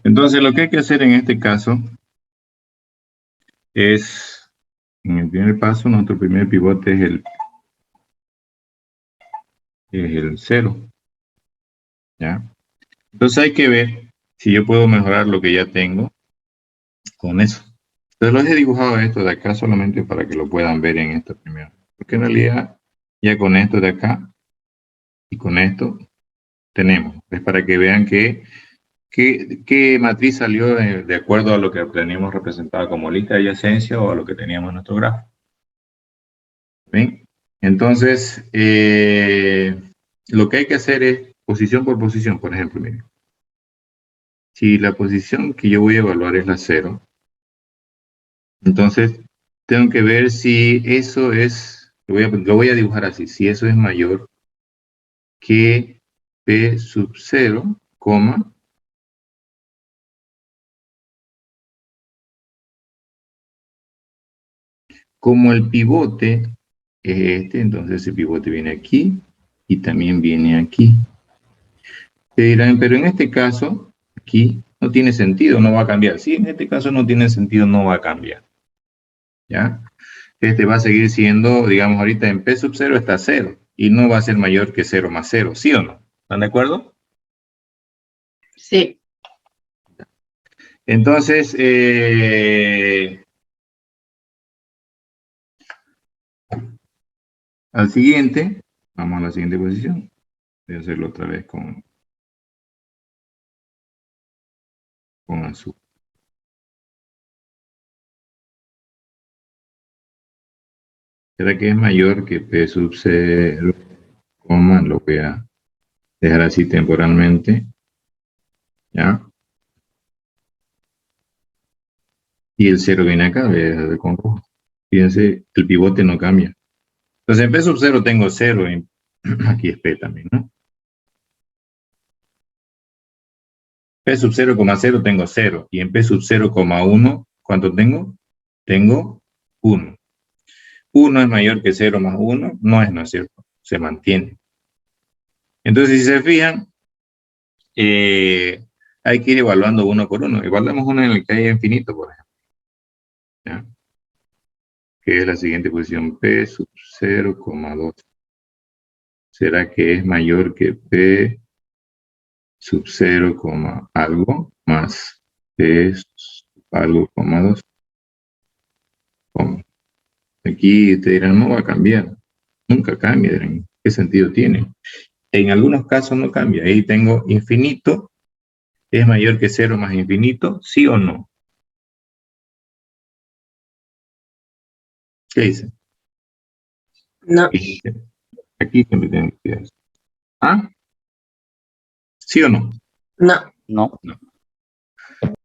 Entonces lo que hay que hacer en este caso es, en el primer paso, nuestro primer pivote es el 0. ¿Ya? Entonces hay que ver si yo puedo mejorar lo que ya tengo con eso. Entonces los he dibujado esto de acá solamente para que lo puedan ver en esto primero. Porque en realidad ya con esto de acá y con esto tenemos. Es para que vean qué matriz salió de acuerdo a lo que teníamos representado como lista de adyacencia o a lo que teníamos en nuestro grafo. ¿Ven? Entonces, lo que hay que hacer es posición por posición. Por ejemplo, miren. Si la posición que yo voy a evaluar es la 0, entonces tengo que ver si eso es, lo voy a dibujar así, si eso es mayor que P sub 0, coma, como el pivote es este, entonces el pivote viene aquí y también viene aquí. Te dirán, pero en este caso, aquí no tiene sentido, no va a cambiar. Sí, en este caso no tiene sentido, no va a cambiar. ¿Ya? Este va a seguir siendo, digamos, ahorita en P sub 0 está 0 y no va a ser mayor que 0 más 0, ¿sí o no? ¿Están de acuerdo? Sí. Entonces, al siguiente, vamos a la siguiente posición. Voy a hacerlo otra vez con azul. ¿Será que es mayor que P sub 0, coma? Lo voy a dejar así temporalmente. ¿Ya? Y el 0 viene acá, voy a dejar con rojo. Fíjense, el pivote no cambia. Entonces en P sub 0 tengo 0, y aquí es P también, ¿no? P sub 0,0 tengo 0, y en P sub 0,1, ¿cuánto tengo? Tengo 1. 1 es mayor que 0 más 1, no es cierto, se mantiene. Entonces, si se fijan, hay que ir evaluando uno por uno. Evaluamos uno en el que haya infinito, por ejemplo. ¿Ya? Que es la siguiente posición, P sub 0,2. ¿Será que es mayor que P sub 0, algo más P sub algo, 2? Aquí te dirán, no va a cambiar. Nunca cambia, dirán. ¿Qué sentido tiene? En algunos casos no cambia. Ahí tengo infinito. ¿Es mayor que 0 más infinito? ¿Sí o no? ¿Qué dice? No, Aquí siempre tengo que decir. ¿Ah? ¿Sí o no? no, No.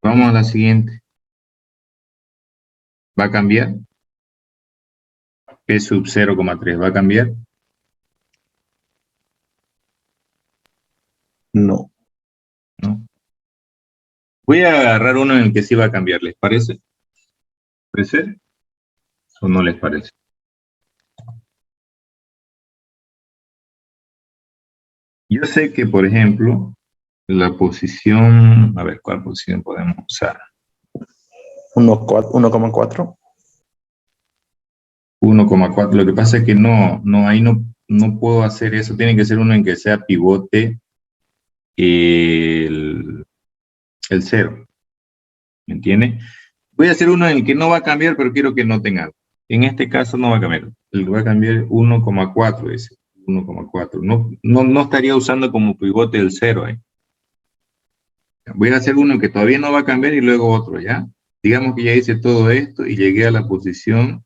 Vamos a la siguiente. ¿Va a cambiar? P sub 0,3. ¿Va a cambiar? No. No. Voy a agarrar uno en el que sí va a cambiar. ¿Les parece? ¿Puede ser? ¿O no les parece? Yo sé que, por ejemplo, la posición... A ver, ¿cuál posición podemos usar? 1,4. 1,4. Lo que pasa es que ahí no puedo hacer eso. Tiene que ser uno en que sea pivote el 0. ¿Me entiende? Voy a hacer uno en el que no va a cambiar, pero quiero que noten algo. En este caso no va a cambiar. El que va a cambiar 1,4 ese. 1,4. No estaría usando como pivote el 0. Voy a hacer uno que todavía no va a cambiar y luego otro, ¿ya? Digamos que ya hice todo esto y llegué a la posición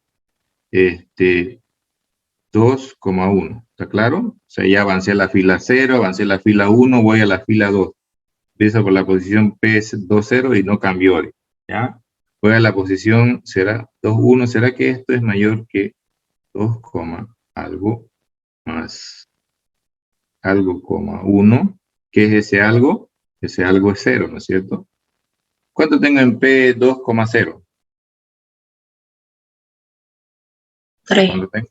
2,1. ¿Está claro? O sea, ya avancé a la fila 0, avancé a la fila 1, voy a la fila 2. Empiezo por la posición P20 y no cambió, ¿ya? Voy a la posición, será 2,1. ¿Será que esto es mayor que 2, algo más algo, 1? ¿Qué es ese algo? Ese algo es 0, ¿no es cierto? ¿Cuánto tengo en P2,0? 3, ¿Cuánto tengo?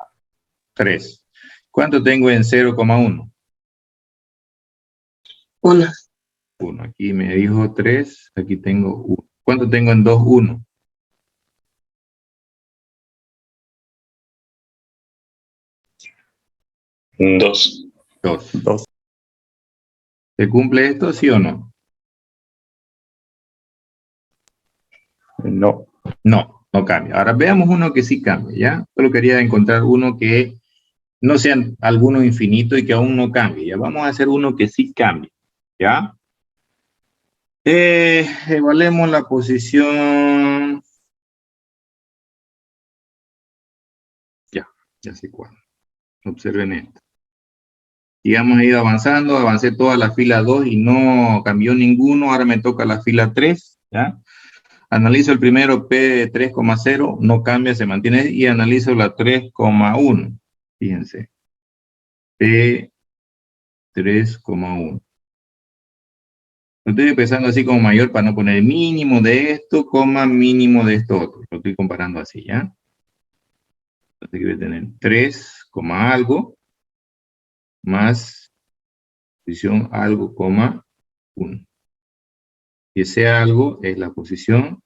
3. ¿Cuánto tengo en 0,1? 1, 1. Aquí me dijo 3, aquí tengo 1. ¿Cuánto tengo en 2,1? 2. 2. ¿Se cumple esto, sí o no? No. No cambia. Ahora veamos uno que sí cambia, ¿ya? Solo quería encontrar uno que no sea alguno infinito y que aún no cambie, ¿ya? Vamos a hacer uno que sí cambie, ¿ya? Evaluemos la posición. Ya sé cuál. Observen esto. Y hemos ido avanzando, avancé toda la fila 2 y no cambió ninguno. Ahora me toca la fila 3, ¿ya? Analizo el primero P3,0, no cambia, se mantiene, y analizo la 3,1. Fíjense. P3,1. Lo estoy empezando así como mayor para no poner mínimo de esto, mínimo de esto otro. Lo estoy comparando así, ¿ya? Entonces aquí voy a tener 3, algo, más posición algo, 1. Y ese algo es la posición,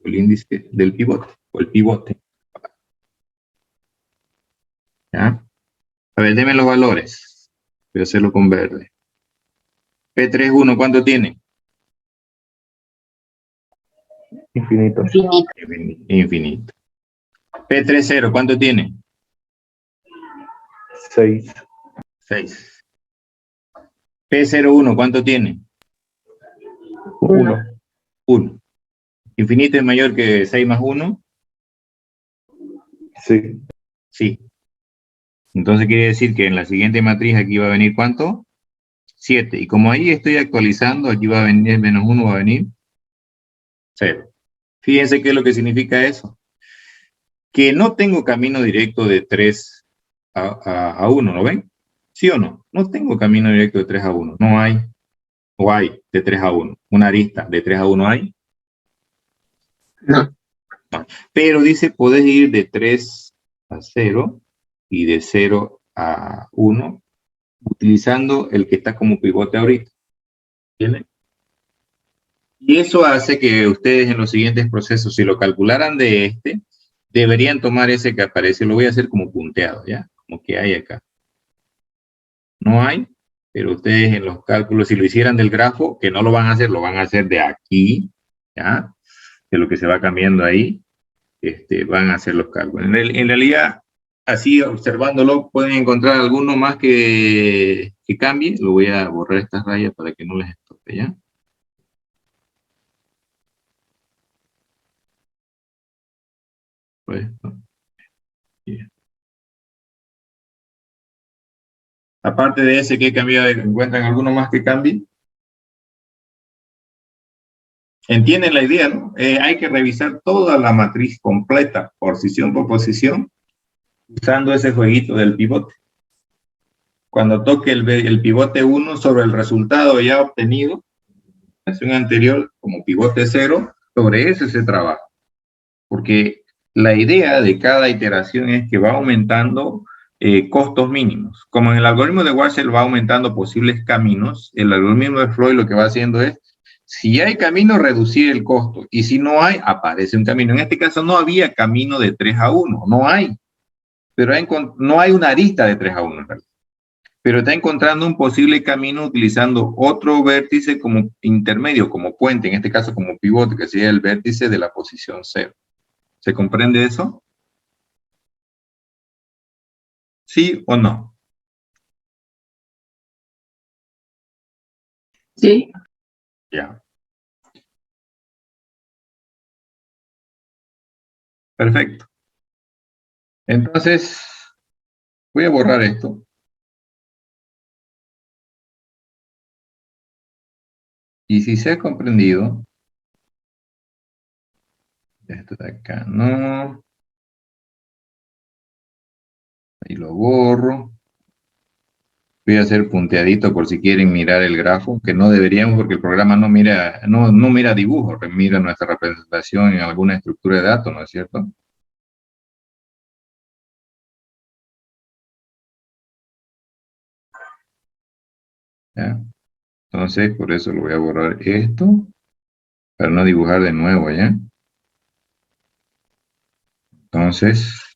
el índice del pivote, o el pivote. ¿Ya? A ver, denme los valores. Voy a hacerlo con verde. P31, ¿cuánto tiene? Infinito. infinito, Infinito. P30, ¿cuánto tiene? 6. 6. P01, ¿cuánto tiene? 1. 1. ¿Infinito es mayor que 6 más 1? Sí. Sí. Entonces quiere decir que en la siguiente matriz aquí va a venir ¿cuánto? 7. Y como ahí estoy actualizando, aquí va a venir menos 1, va a venir 0. Fíjense qué es lo que significa eso. Que no tengo camino directo de 3 a 1, ¿lo ven? ¿Sí o no? No tengo camino directo de 3 a 1. No hay. O hay de 3 a 1. Una arista de 3 a 1 hay. no, Pero dice, podés ir de 3 a 0 y de 0 a 1 utilizando el que está como pivote ahorita. ¿Entienden? Y eso hace que ustedes en los siguientes procesos, si lo calcularan de este, deberían tomar ese que aparece. Lo voy a hacer como punteado, ¿ya? Como que hay acá. No hay, pero ustedes en los cálculos, si lo hicieran del grafo, que no lo van a hacer, lo van a hacer de aquí, ¿ya? De lo que se va cambiando ahí, van a hacer los cálculos. En realidad, así observándolo, pueden encontrar alguno más que cambie. Lo voy a borrar estas rayas para que no les estorbe, ¿ya? Pues, ¿no? Yeah. Aparte de ese que he cambiado, ¿encuentran alguno más que cambie? ¿Entienden la idea, no? Hay que revisar toda la matriz completa, posición por posición, usando ese jueguito del pivote. Cuando toque el pivote 1 sobre el resultado ya obtenido, la acción anterior como pivote 0, sobre ese se trabaja. Porque la idea de cada iteración es que va aumentando costos mínimos. Como en el algoritmo de Warshall va aumentando posibles caminos, el algoritmo de Floyd lo que va haciendo es, si hay camino, reducir el costo. Y si no hay, aparece un camino. En este caso no había camino de 3 a 1, no hay. Pero no hay una arista de 3 a 1 en realidad. Pero está encontrando un posible camino utilizando otro vértice como intermedio, como puente, en este caso como pivote, que sería el vértice de la posición 0. ¿Se comprende eso? ¿Sí o no? Sí. Ya. Perfecto. Entonces, voy a borrar esto. Y si se ha comprendido, esto de acá no. Ahí lo borro. Voy a hacer punteadito por si quieren mirar el grafo, que no deberíamos porque el programa no mira dibujos, mira nuestra representación en alguna estructura de datos, ¿no es cierto? ¿Ya? Entonces, por eso lo voy a borrar esto, para no dibujar de nuevo, ¿ya? Entonces,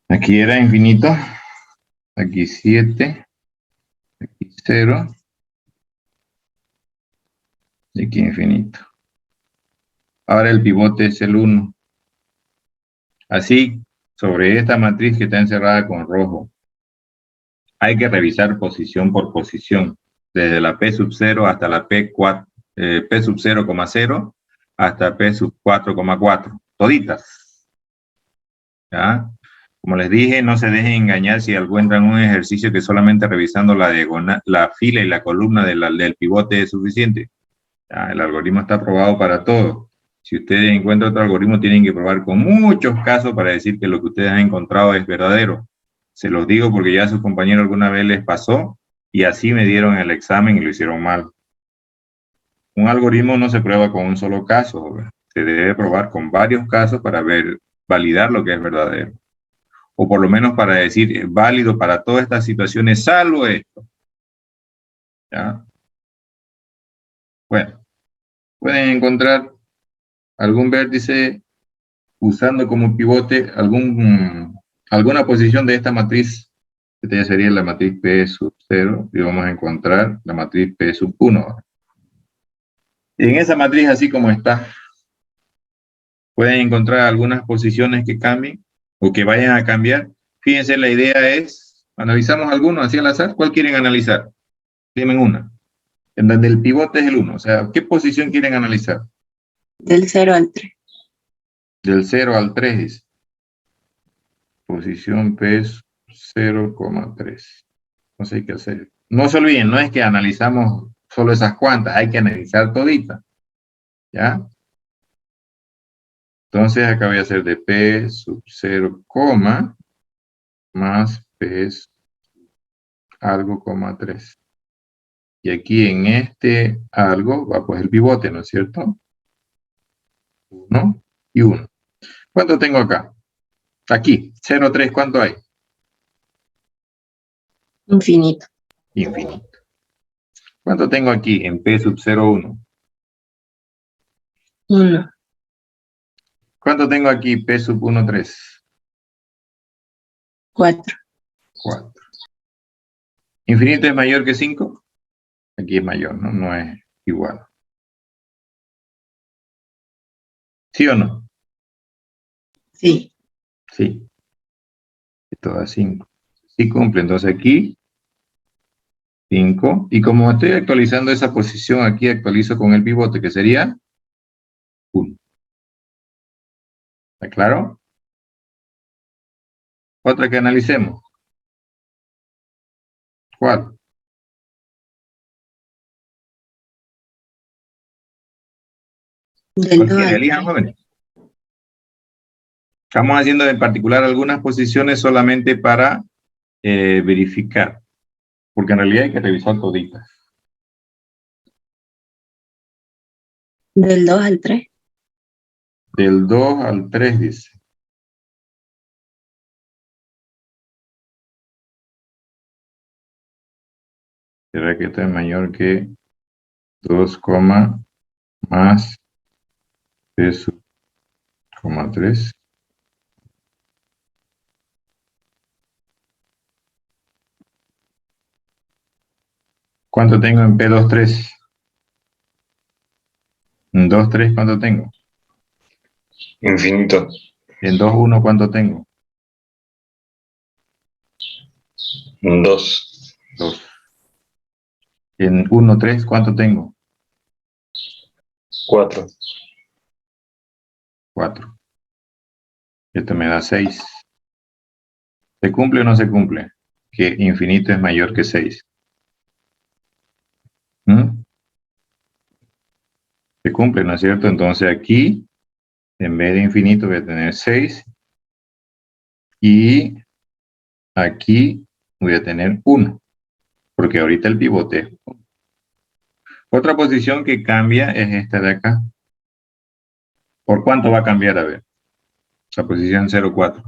aquí era infinito, aquí 7, aquí 0, y aquí infinito. Ahora el pivote es el 1. Así, sobre esta matriz que está encerrada con rojo, hay que revisar posición por posición, desde la P sub 0 hasta la P sub 0,0 hasta P sub 4,4, toditas. ¿Ya? Como les dije, no se dejen engañar si encuentran un ejercicio que solamente revisando la diagonal, la fila y la columna del pivote es suficiente. ¿Ya? El algoritmo está probado para todo. Si ustedes encuentran otro algoritmo, tienen que probar con muchos casos para decir que lo que ustedes han encontrado es verdadero. Se los digo porque ya a sus compañeros alguna vez les pasó y así me dieron el examen y lo hicieron mal. Un algoritmo no se prueba con un solo caso. Se debe probar con varios casos para validar lo que es verdadero. O por lo menos para decir, es válido para todas estas situaciones, salvo esto. ¿Ya? Bueno, pueden encontrar algún vértice usando como pivote alguna posición de esta matriz. Esta ya sería la matriz P sub 0 y vamos a encontrar la matriz P sub 1. Y en esa matriz, así como está, pueden encontrar algunas posiciones que cambien o que vayan a cambiar. Fíjense, la idea es, analizamos algunos así al azar. ¿Cuál quieren analizar? Dime una. En donde el pivote es el 1. O sea, ¿qué posición quieren analizar? Del 0 al 3. Del 0 al 3. Posición P 0,3. No sé qué hacer. No se olviden, no es que analizamos solo esas cuantas, hay que analizar toditas. ¿Ya? Entonces acá voy a hacer de P sub 0, más P algo, 3. Y aquí en este algo va pues el pivote, ¿no es cierto? 1 y 1. ¿Cuánto tengo acá? Aquí, 0,3, ¿cuánto hay? Infinito. Infinito. ¿Cuánto tengo aquí en P sub 0,1? 1, ¿Cuánto tengo aquí P sub 1,3? 4, 4. ¿Infinito es mayor que 5? Aquí es mayor, ¿no? No es igual. ¿Sí o no? sí. Sí. Esto da 5. Sí cumple. Entonces aquí 5. Y como estoy actualizando esa posición, aquí actualizo con el pivote, que sería 1. ¿Está claro? Otra que analicemos. ¿Cuál? Del 2 Cualquiera, al elijan 3. jóvenes. Estamos haciendo en particular algunas posiciones solamente para verificar, porque en realidad hay que revisar toditas. Del 2 al 3. Del 2 al 3 dice. ¿Será que esto es mayor que 2, más P sub, 3? ¿Cuánto tengo en P23? En 2,3, ¿cuánto tengo? Infinito. En 2,1, ¿cuánto tengo? 2. 2. En 1,3, ¿cuánto tengo? 4. 4. Esto me da 6. ¿Se cumple o no se cumple? Que infinito es mayor que 6. Se cumple, ¿no es cierto? Entonces aquí, en vez de infinito, voy a tener 6. Y aquí voy a tener 1. Porque ahorita el pivote es 1. Otra posición que cambia es esta de acá. ¿Por cuánto va a cambiar? A ver. La posición 0,4.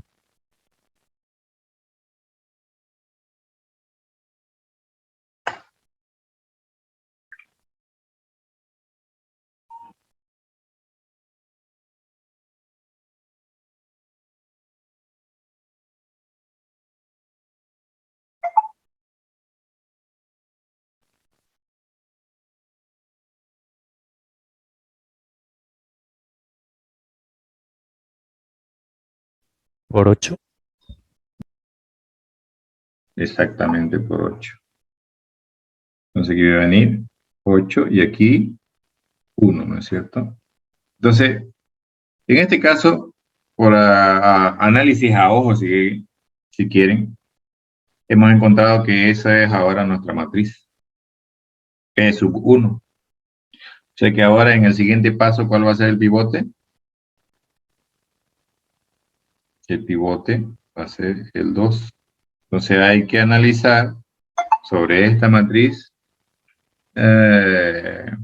Por 8. Exactamente por 8. Entonces aquí va a venir 8 y aquí 1, ¿no es cierto? Entonces, en este caso, por análisis a ojo, si quieren, hemos encontrado que esa es ahora nuestra matriz, P sub 1. O sea que ahora en el siguiente paso, ¿cuál va a ser el pivote? El pivote va a ser el 2. Entonces hay que analizar sobre esta matriz qué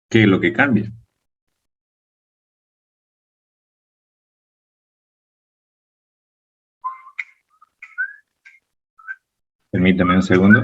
es lo que cambia. Permítame un segundo.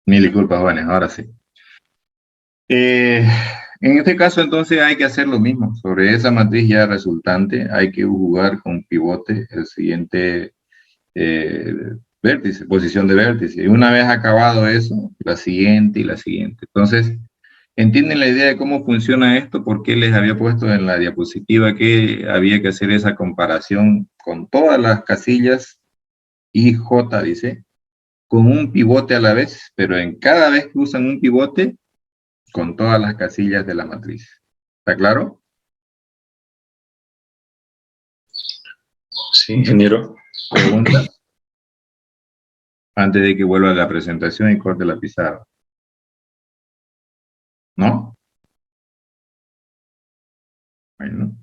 Mil disculpas, jóvenes, ahora sí. En este caso, entonces, hay que hacer lo mismo. Sobre esa matriz ya resultante, hay que jugar con pivote el siguiente vértice, posición de vértice. Y una vez acabado eso, la siguiente y la siguiente. Entonces, ¿entienden la idea de cómo funciona esto? ¿Por qué les había puesto en la diapositiva que había que hacer esa comparación con todas las casillas I, J, dice, con un pivote a la vez, pero en cada vez que usan un pivote, con todas las casillas de la matriz? ¿Está claro? Sí, ingeniero. ¿Preguntas? Antes de que vuelva a la presentación y corte la pizarra. ¿No? Bueno.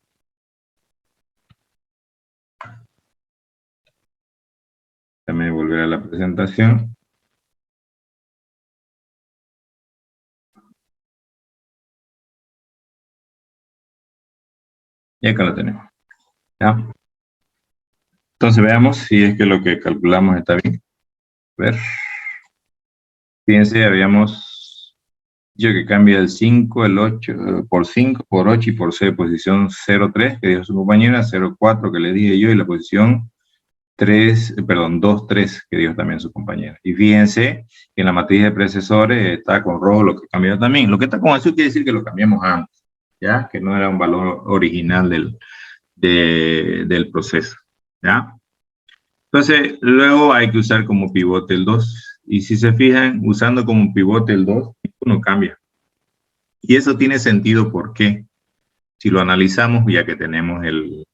Déjame volver a la presentación. Y acá lo tenemos. ¿Ya? Entonces veamos si es que lo que calculamos está bien. A ver. Fíjense, habíamos dicho que cambia el 5, el 8, por 5, por 8 y por C, posición 0,3 que dijo su compañera, 0,4 que le dije yo, y la posición 2, 3 que dijo también su compañera. Y fíjense que en la matriz de predecesores está con rojo lo que cambió también. Lo que está con azul quiere decir que lo cambiamos antes, ¿ya? Que no era un valor original del proceso, ¿ya? Entonces, luego hay que usar como pivote el 2. Y si se fijan, usando como pivote el 2, uno cambia. Y eso tiene sentido porque si lo analizamos, ya que tenemos el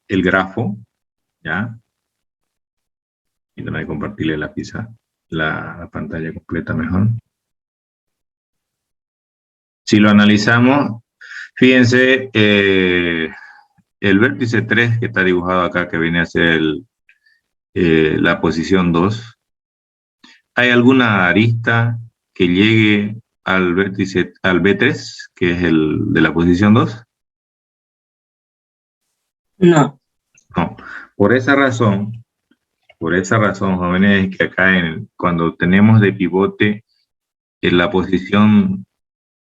grafo, ¿ya? Y también compartirle la pantalla completa mejor. Si lo analizamos, fíjense, el vértice 3 que está dibujado acá, que viene a ser la posición 2, ¿hay alguna arista que llegue al vértice, al B3, que es el de la posición 2? No. No. Por esa razón, jóvenes, que acá cuando tenemos de pivote en la posición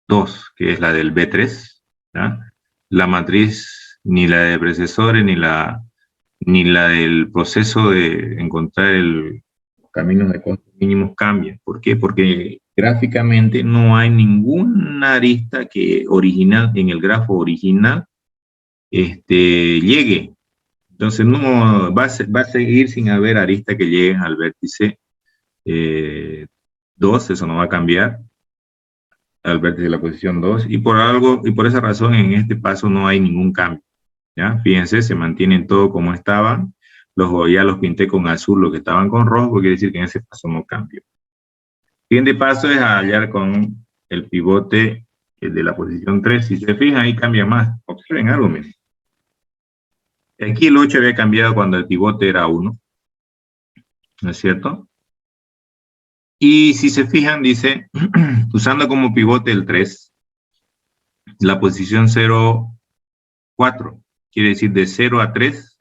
2, que es la del B3, ¿ya? La matriz, ni la de predecesores, ni la del proceso de encontrar el camino de costos mínimos cambia. ¿Por qué? Porque gráficamente no hay ninguna arista que original, en el grafo original, llegue. Entonces no va a seguir sin haber arista que lleguen al vértice 2, eso no va a cambiar, al vértice de la posición 2, y por esa razón en este paso no hay ningún cambio, ¿ya? Fíjense, se mantienen todo como estaban, ya los pinté con azul, los que estaban con rojo, porque quiere decir que en ese paso no cambio. El siguiente paso es hallar con el pivote de la posición 3, si se fijan ahí cambia más, observen algo, miren. Aquí el 8 había cambiado cuando el pivote era 1, ¿no es cierto? Y si se fijan, dice, usando como pivote el 3, la posición 0, 4, quiere decir de 0 a 3,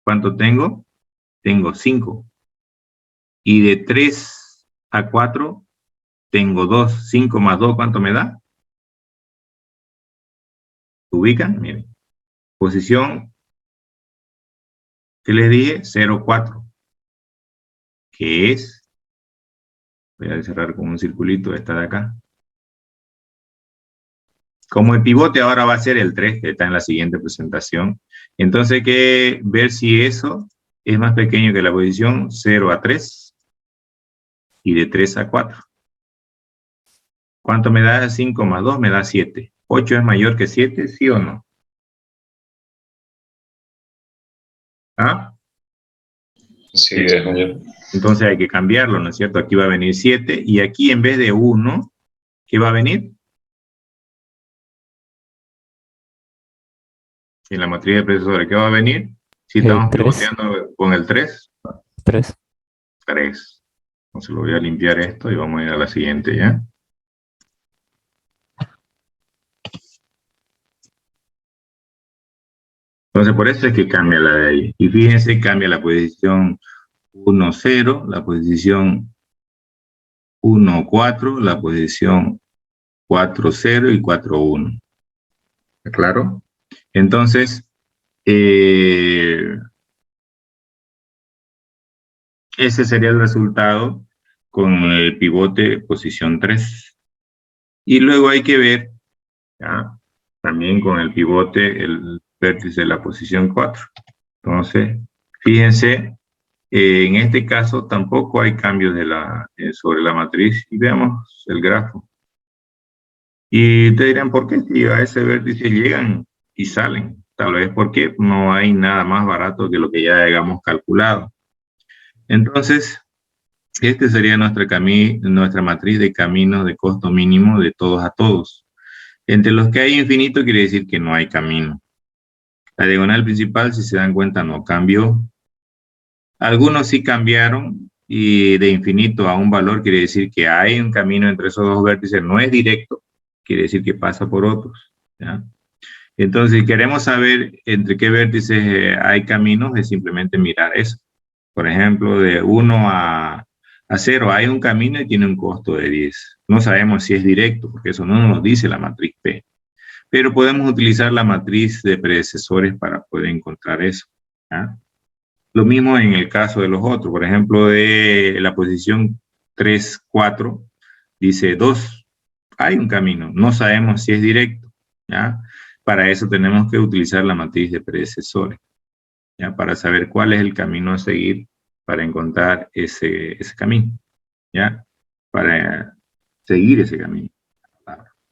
¿cuánto tengo? Tengo 5. Y de 3 a 4, tengo 2. 5 más 2, ¿cuánto me da? ¿Se ubican? Miren. Posición, ¿qué les dije? 0, 4. ¿Qué es? Voy a cerrar con un circulito esta de acá. Como el pivote ahora va a ser el 3, que está en la siguiente presentación. Entonces hay que ver si eso es más pequeño que la posición 0 a 3 y de 3 a 4. ¿Cuánto me da? 5 más 2 me da 7. ¿8 es mayor que 7? ¿Sí o no? ¿Ah? Sí, ingeniero. Entonces hay que cambiarlo, ¿no es cierto? Aquí va a venir 7 y aquí en vez de 1, ¿qué va a venir? En la matriz de predecesores, ¿qué va a venir? Si estamos 3. pivoteando con el 3. 3. 3. Entonces lo voy a limpiar esto y vamos a ir a la siguiente, ¿ya? Entonces por eso es que cambia la de ahí. Y fíjense, cambia la posición 1, 0, la posición 1, 4, la posición 4, 0 y 4, 1. ¿Está claro? Entonces, ese sería el resultado con el pivote posición 3. Y luego hay que ver, ¿ya?, también con el pivote el vértice de la posición 4. Entonces, fíjense, en este caso tampoco hay cambios sobre la matriz. Y veamos el grafo. Y te dirán, ¿por qué si a ese vértice llegan y salen? Tal vez porque no hay nada más barato que lo que ya hayamos calculado. Entonces, este sería nuestra matriz de caminos de costo mínimo de todos a todos. Entre los que hay infinito quiere decir que no hay camino. La diagonal principal, si se dan cuenta, no cambió. Algunos sí cambiaron, y de infinito a un valor quiere decir que hay un camino entre esos dos vértices. No es directo, quiere decir que pasa por otros, ¿ya? Entonces, si queremos saber entre qué vértices hay caminos, es simplemente mirar eso. Por ejemplo, de 1 a 0 hay un camino y tiene un costo de 10. No sabemos si es directo, porque eso no nos dice la matriz P. Pero podemos utilizar la matriz de predecesores para poder encontrar eso, ¿ya? Lo mismo en el caso de los otros. Por ejemplo, de la posición 3, 4, dice 2. Hay un camino. No sabemos si es directo, ¿ya? Para eso tenemos que utilizar la matriz de predecesores, ¿ya? Para saber cuál es el camino a seguir para encontrar ese camino, ¿ya? Para seguir ese camino,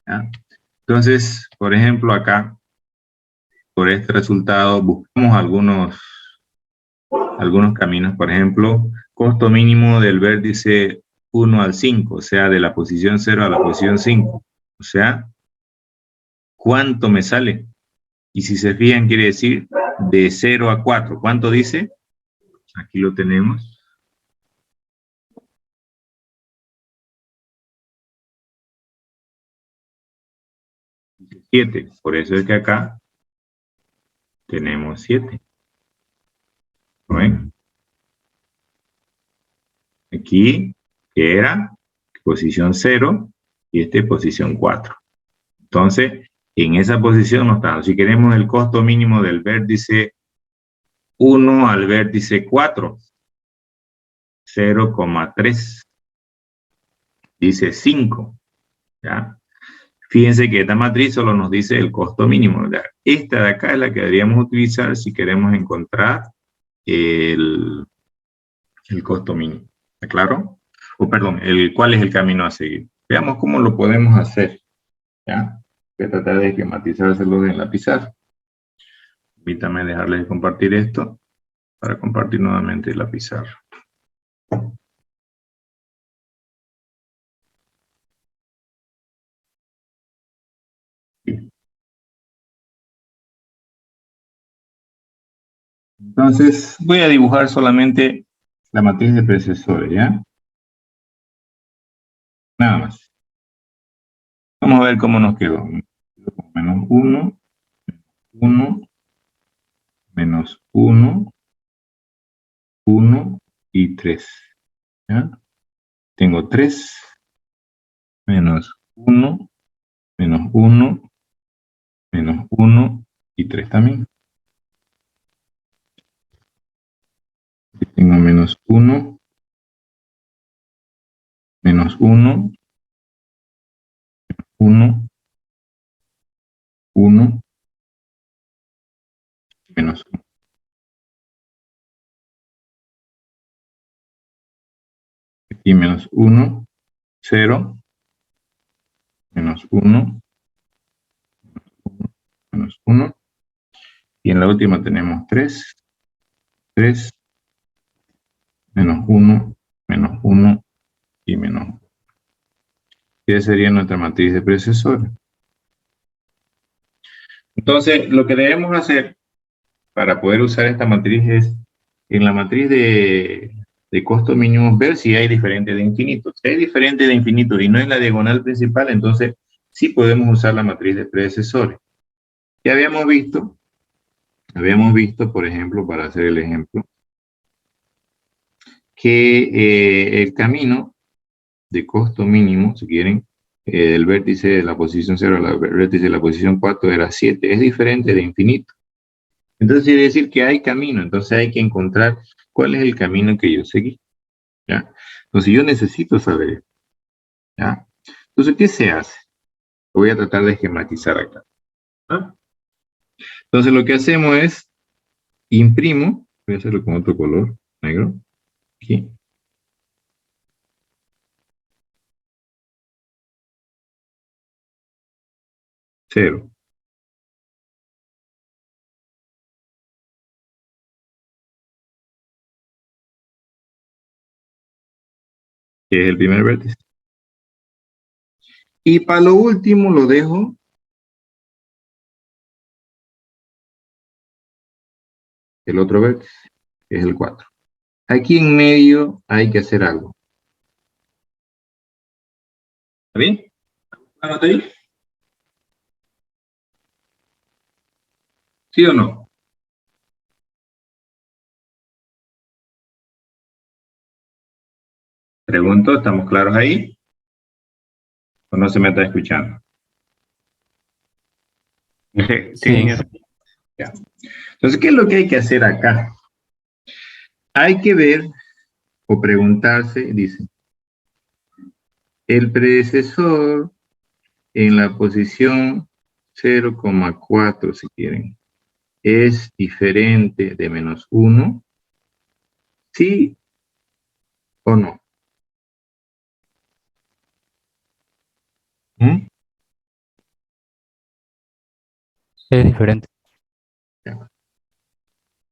¿ya? Entonces, por ejemplo, acá, por este resultado, buscamos algunos caminos. Por ejemplo, costo mínimo del vértice 1 al 5, o sea, de la posición 0 a la posición 5. O sea, ¿cuánto me sale? Y si se fijan, quiere decir de 0 a 4. ¿Cuánto dice? Aquí lo tenemos. 7. Por eso es que acá tenemos 7. ¿Lo ven? Aquí, que era posición 0, y posición 4. Entonces, en esa posición no está. Si queremos el costo mínimo del vértice 1 al vértice 4, 0,3. Dice 5, ¿ya? Fíjense que esta matriz solo nos dice el costo mínimo, ¿verdad? Esta de acá es la que deberíamos utilizar si queremos encontrar el costo mínimo. ¿Está claro? Perdón, cuál es el camino a seguir. Veamos cómo lo podemos hacer, ¿ya? Voy a tratar de esquematizárselo en la pizarra. Permítame dejarles de compartir esto para compartir nuevamente la pizarra. Entonces, voy a dibujar solamente la matriz de predecesores, ¿ya? Nada más. Vamos a ver cómo nos quedó. Menos 1, 1, menos 1, 1 y 3. ¿Ya? Tengo 3, menos 1, menos 1, menos 1 y 3 también. Aquí tengo menos 1, menos 1, 1, 1, menos 1. Aquí menos 1, 0, menos 1, menos 1. Y en la última tenemos 3, 3, menos 1, menos 1 y menos 1. Y esa sería nuestra matriz de predecesores. Entonces, lo que debemos hacer para poder usar esta matriz es, en la matriz de costo mínimo, ver si hay diferente de infinito. Si hay diferente de infinito y no es la diagonal principal, entonces sí podemos usar la matriz de predecesores. Ya habíamos visto, por ejemplo, para hacer el ejemplo, que el camino de costo mínimo, si quieren, el vértice de la posición 0 al vértice de la posición 4 era 7. Es diferente de infinito. Entonces quiere decir que hay camino. Entonces hay que encontrar cuál es el camino que yo seguí. ¿Ya? Entonces yo necesito saber esto. ¿Ya? Entonces, ¿qué se hace? Lo voy a tratar de esquematizar acá. ¿Ah? Entonces lo que hacemos es, imprimo, voy a hacerlo con otro color, negro, aquí. Cero. Que es el primer vértice. Y para lo último lo dejo el otro vértice, que es el 4. Aquí en medio hay que hacer algo. ¿Está bien? ¿Anota ahí? ¿Sí o no? Pregunto, ¿estamos claros ahí? ¿O no se me está escuchando? Sí, Sí. señor. Ya. Entonces, ¿qué es lo que hay que hacer acá? Hay que ver o preguntarse, dice, el predecesor en la posición 0,4, si quieren, es diferente de menos 1, ¿sí o no? ¿Mm? Es diferente.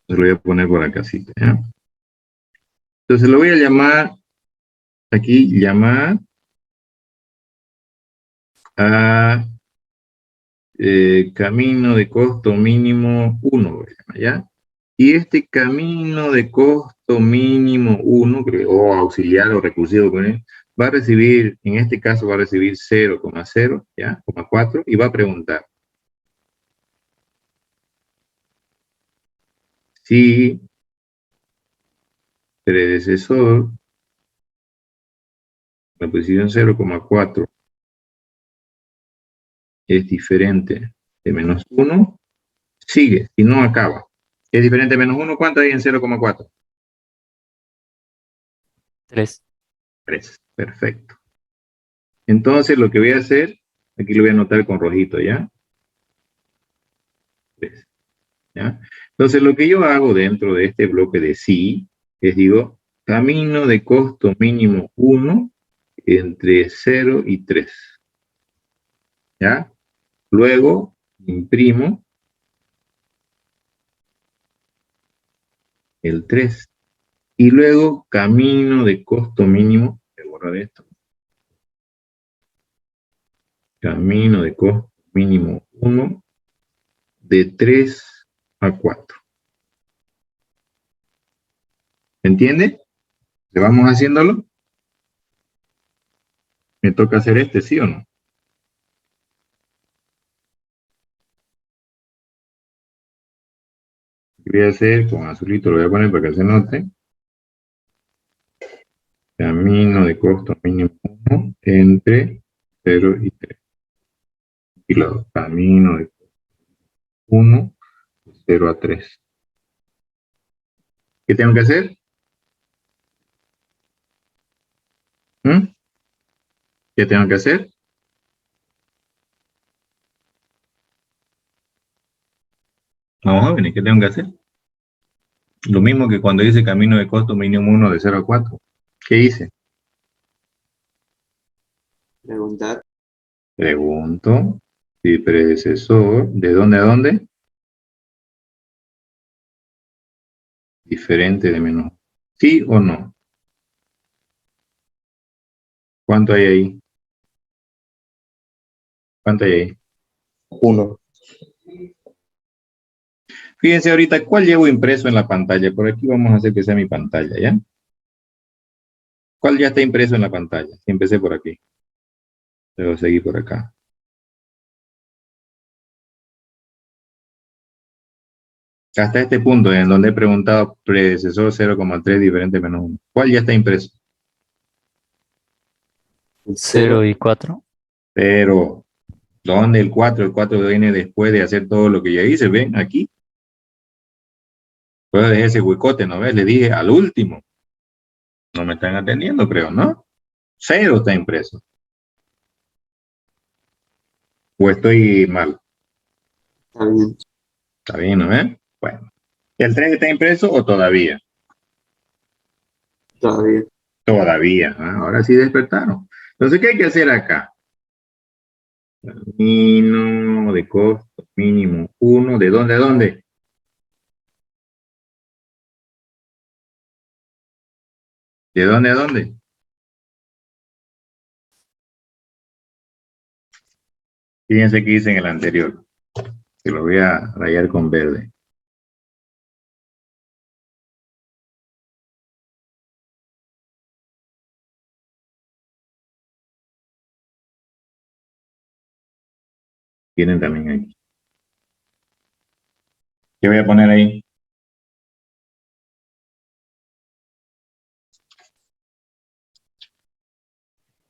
Lo voy a poner por acá, sí. ¿Ya? Entonces lo voy a llamar, aquí, llamar a camino de costo mínimo 1, voy a llamar, ¿ya? Y este camino de costo mínimo 1, o auxiliar o recursivo, va a recibir, en este caso va a recibir 0,0, ¿ya? 4, y va a preguntar si predecesor, la posición 0,4 es diferente de menos 1, sigue, si no acaba. ¿Es diferente de menos 1? ¿Cuánto hay en 0,4? 3. 3. Perfecto. Entonces lo que voy a hacer, aquí lo voy a anotar con rojito, ¿ya? 3. ¿Ya? Entonces lo que yo hago dentro de este bloque de sí, es digo, camino de costo mínimo 1 entre 0 y 3. ¿Ya? Luego imprimo el 3. Y luego camino de costo mínimo, voy a borrar esto. Camino de costo mínimo 1 de 3 a 4. ¿Entiende? ¿Le vamos haciéndolo? ¿Me toca hacer este, sí o no? Voy a hacer con azulito, lo voy a poner para que se note. Camino de costo mínimo 1 entre 0 y 3. Y luego camino de 1 de 0 a 3. ¿Qué tengo que hacer? ¿Mm? ¿Qué tengo que hacer? Vamos jóvenes, ¿qué tengo que hacer? Lo mismo que cuando dice camino de costo mínimo 1 de 0 a 4. ¿Qué hice? Preguntar. Pregunto si predecesor, ¿de dónde a dónde? Diferente de menos. ¿Sí o no? ¿Cuánto hay ahí? ¿Cuánto hay ahí? 1. Fíjense ahorita cuál llevo impreso en la pantalla. Por aquí vamos a hacer que sea mi pantalla, ¿ya? ¿Cuál ya está impreso en la pantalla? Si empecé por aquí. Luego seguí por acá. Hasta este punto en donde he preguntado predecesor 0,3 diferente menos 1. ¿Cuál ya está impreso? 0 y 4. Pero, ¿dónde el 4? El 4 viene después de hacer todo lo que ya hice. ¿Ven? Aquí. Puedo dejar ese huecote, ¿no ves? Le dije al último. No me están atendiendo, creo, ¿no? 0 está impreso. ¿O estoy mal? Está bien. Está bien, ¿no ves? Bueno. ¿El 3 está impreso o todavía? Todavía. Todavía. ¿Ah? Ahora sí despertaron. Entonces, ¿qué hay que hacer acá? Camino de costo mínimo 1. ¿De dónde a dónde? ¿De dónde a dónde? Fíjense que hice en el anterior. Que lo voy a rayar con verde. Tienen también aquí. ¿Qué voy a poner ahí?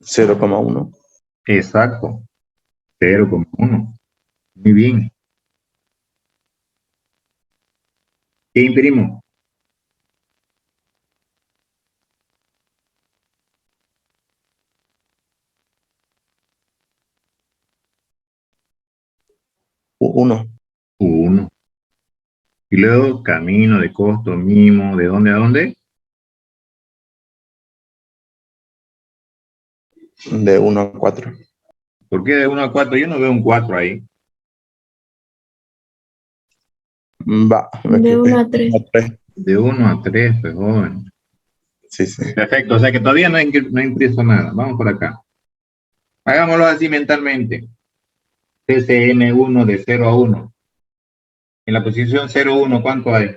$0,1. Exacto. 0,1. Muy bien. ¿Qué imprimo? Uno. 1. Y luego camino de costo mínimo. ¿De dónde a dónde? De 1 a 4. ¿Por qué de 1 a 4? Yo no veo un 4 ahí. Va. De 1 a 3. De 1 a 3, pues joven. Sí, sí. Perfecto, o sea que todavía no he impreso nada. Vamos por acá. Hagámoslo así mentalmente. TCM1 de 0 a 1. En la posición 0,1, ¿cuánto hay?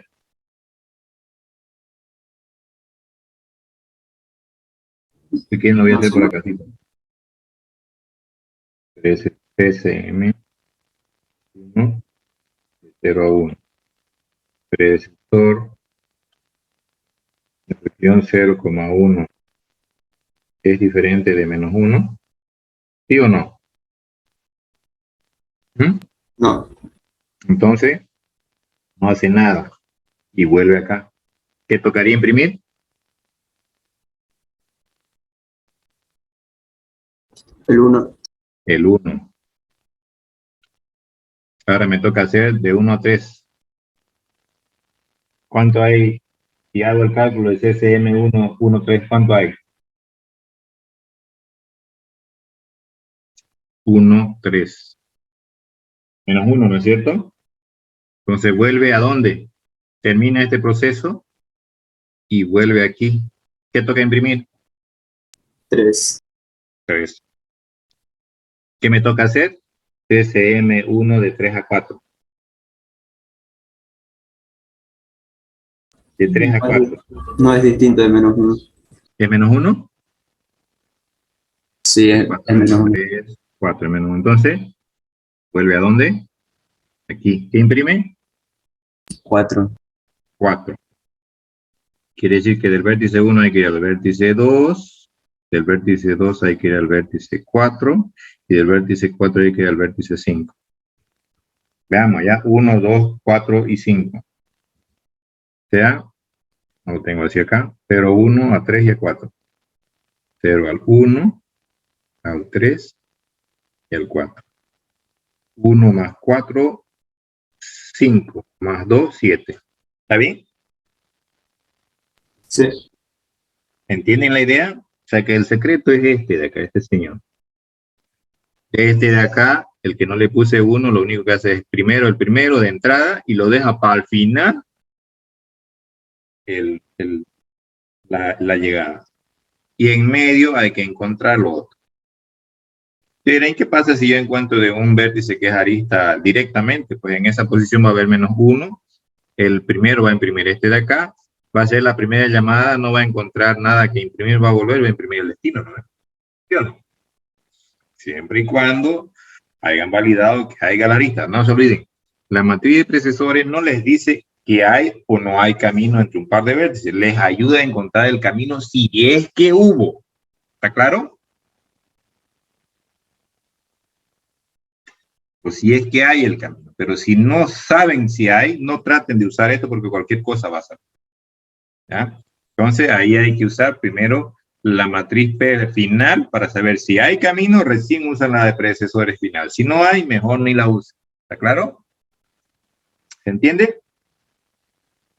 Si quieren lo voy a hacer por acá. TCM1 de 0 a 1. Predecesor de posición 0,1 es diferente de menos 1. ¿Sí o no? ¿Mm? No. Entonces, no hace nada y vuelve acá. ¿Qué tocaría imprimir? El 1. El 1. Ahora me toca hacer de 1 a 3. ¿Cuánto hay? Si hago el cálculo de CCM1, 1, 3, ¿cuánto hay? 1, 3. Menos 1, ¿no es cierto? Entonces vuelve a dónde? Termina este proceso y vuelve aquí. ¿Qué toca imprimir? 3. 3. ¿Qué me toca hacer? CCM1 de 3 a 4. De 3 a 4. No es distinto de menos 1. ¿Es menos 1? Sí, es 4, menos 1. 3, 4 menos 1. Entonces, ¿vuelve a dónde? Aquí. ¿Qué imprime? 4. 4. Quiere decir que del vértice 1 hay que ir al vértice 2, del vértice 2 hay que ir al vértice 4, y del vértice 4 hay que ir al vértice 5. Veamos ya, 1, 2, 4 y 5. O sea, lo tengo así acá, 0, 1, a 3 y a 4. 0 al 1, al 3 y al 4. 1 más 4, 5, más 2, 7. ¿Está bien? Sí. ¿Entienden la idea? O sea que el secreto es este de acá, este señor. Este de acá, el que no le puse 1, lo único que hace es primero el primero de entrada y lo deja para el final la llegada. Y en medio hay que encontrar lo otro. ¿Quieren qué pasa si yo encuentro de un vértice que es arista directamente? Pues en esa posición va a haber menos 1. El primero va a imprimir este de acá. Va a ser la primera llamada, no va a encontrar nada que imprimir, va a volver, va a imprimir el destino, ¿no? ¿Sí o no? Siempre y cuando hayan validado que haya la arista. No se olviden, la matriz de precesores no les dice que hay o no hay camino entre un par de vértices. Les ayuda a encontrar el camino si es que hubo. ¿Está claro? o si es que hay el camino. Pero si no saben si hay, no traten de usar esto porque cualquier cosa va a salir. ¿Ya? Entonces ahí hay que usar primero la matriz P final para saber si hay camino, recién usan la de predecesores final. Si no hay, mejor ni la usen. ¿Está claro? ¿Se entiende?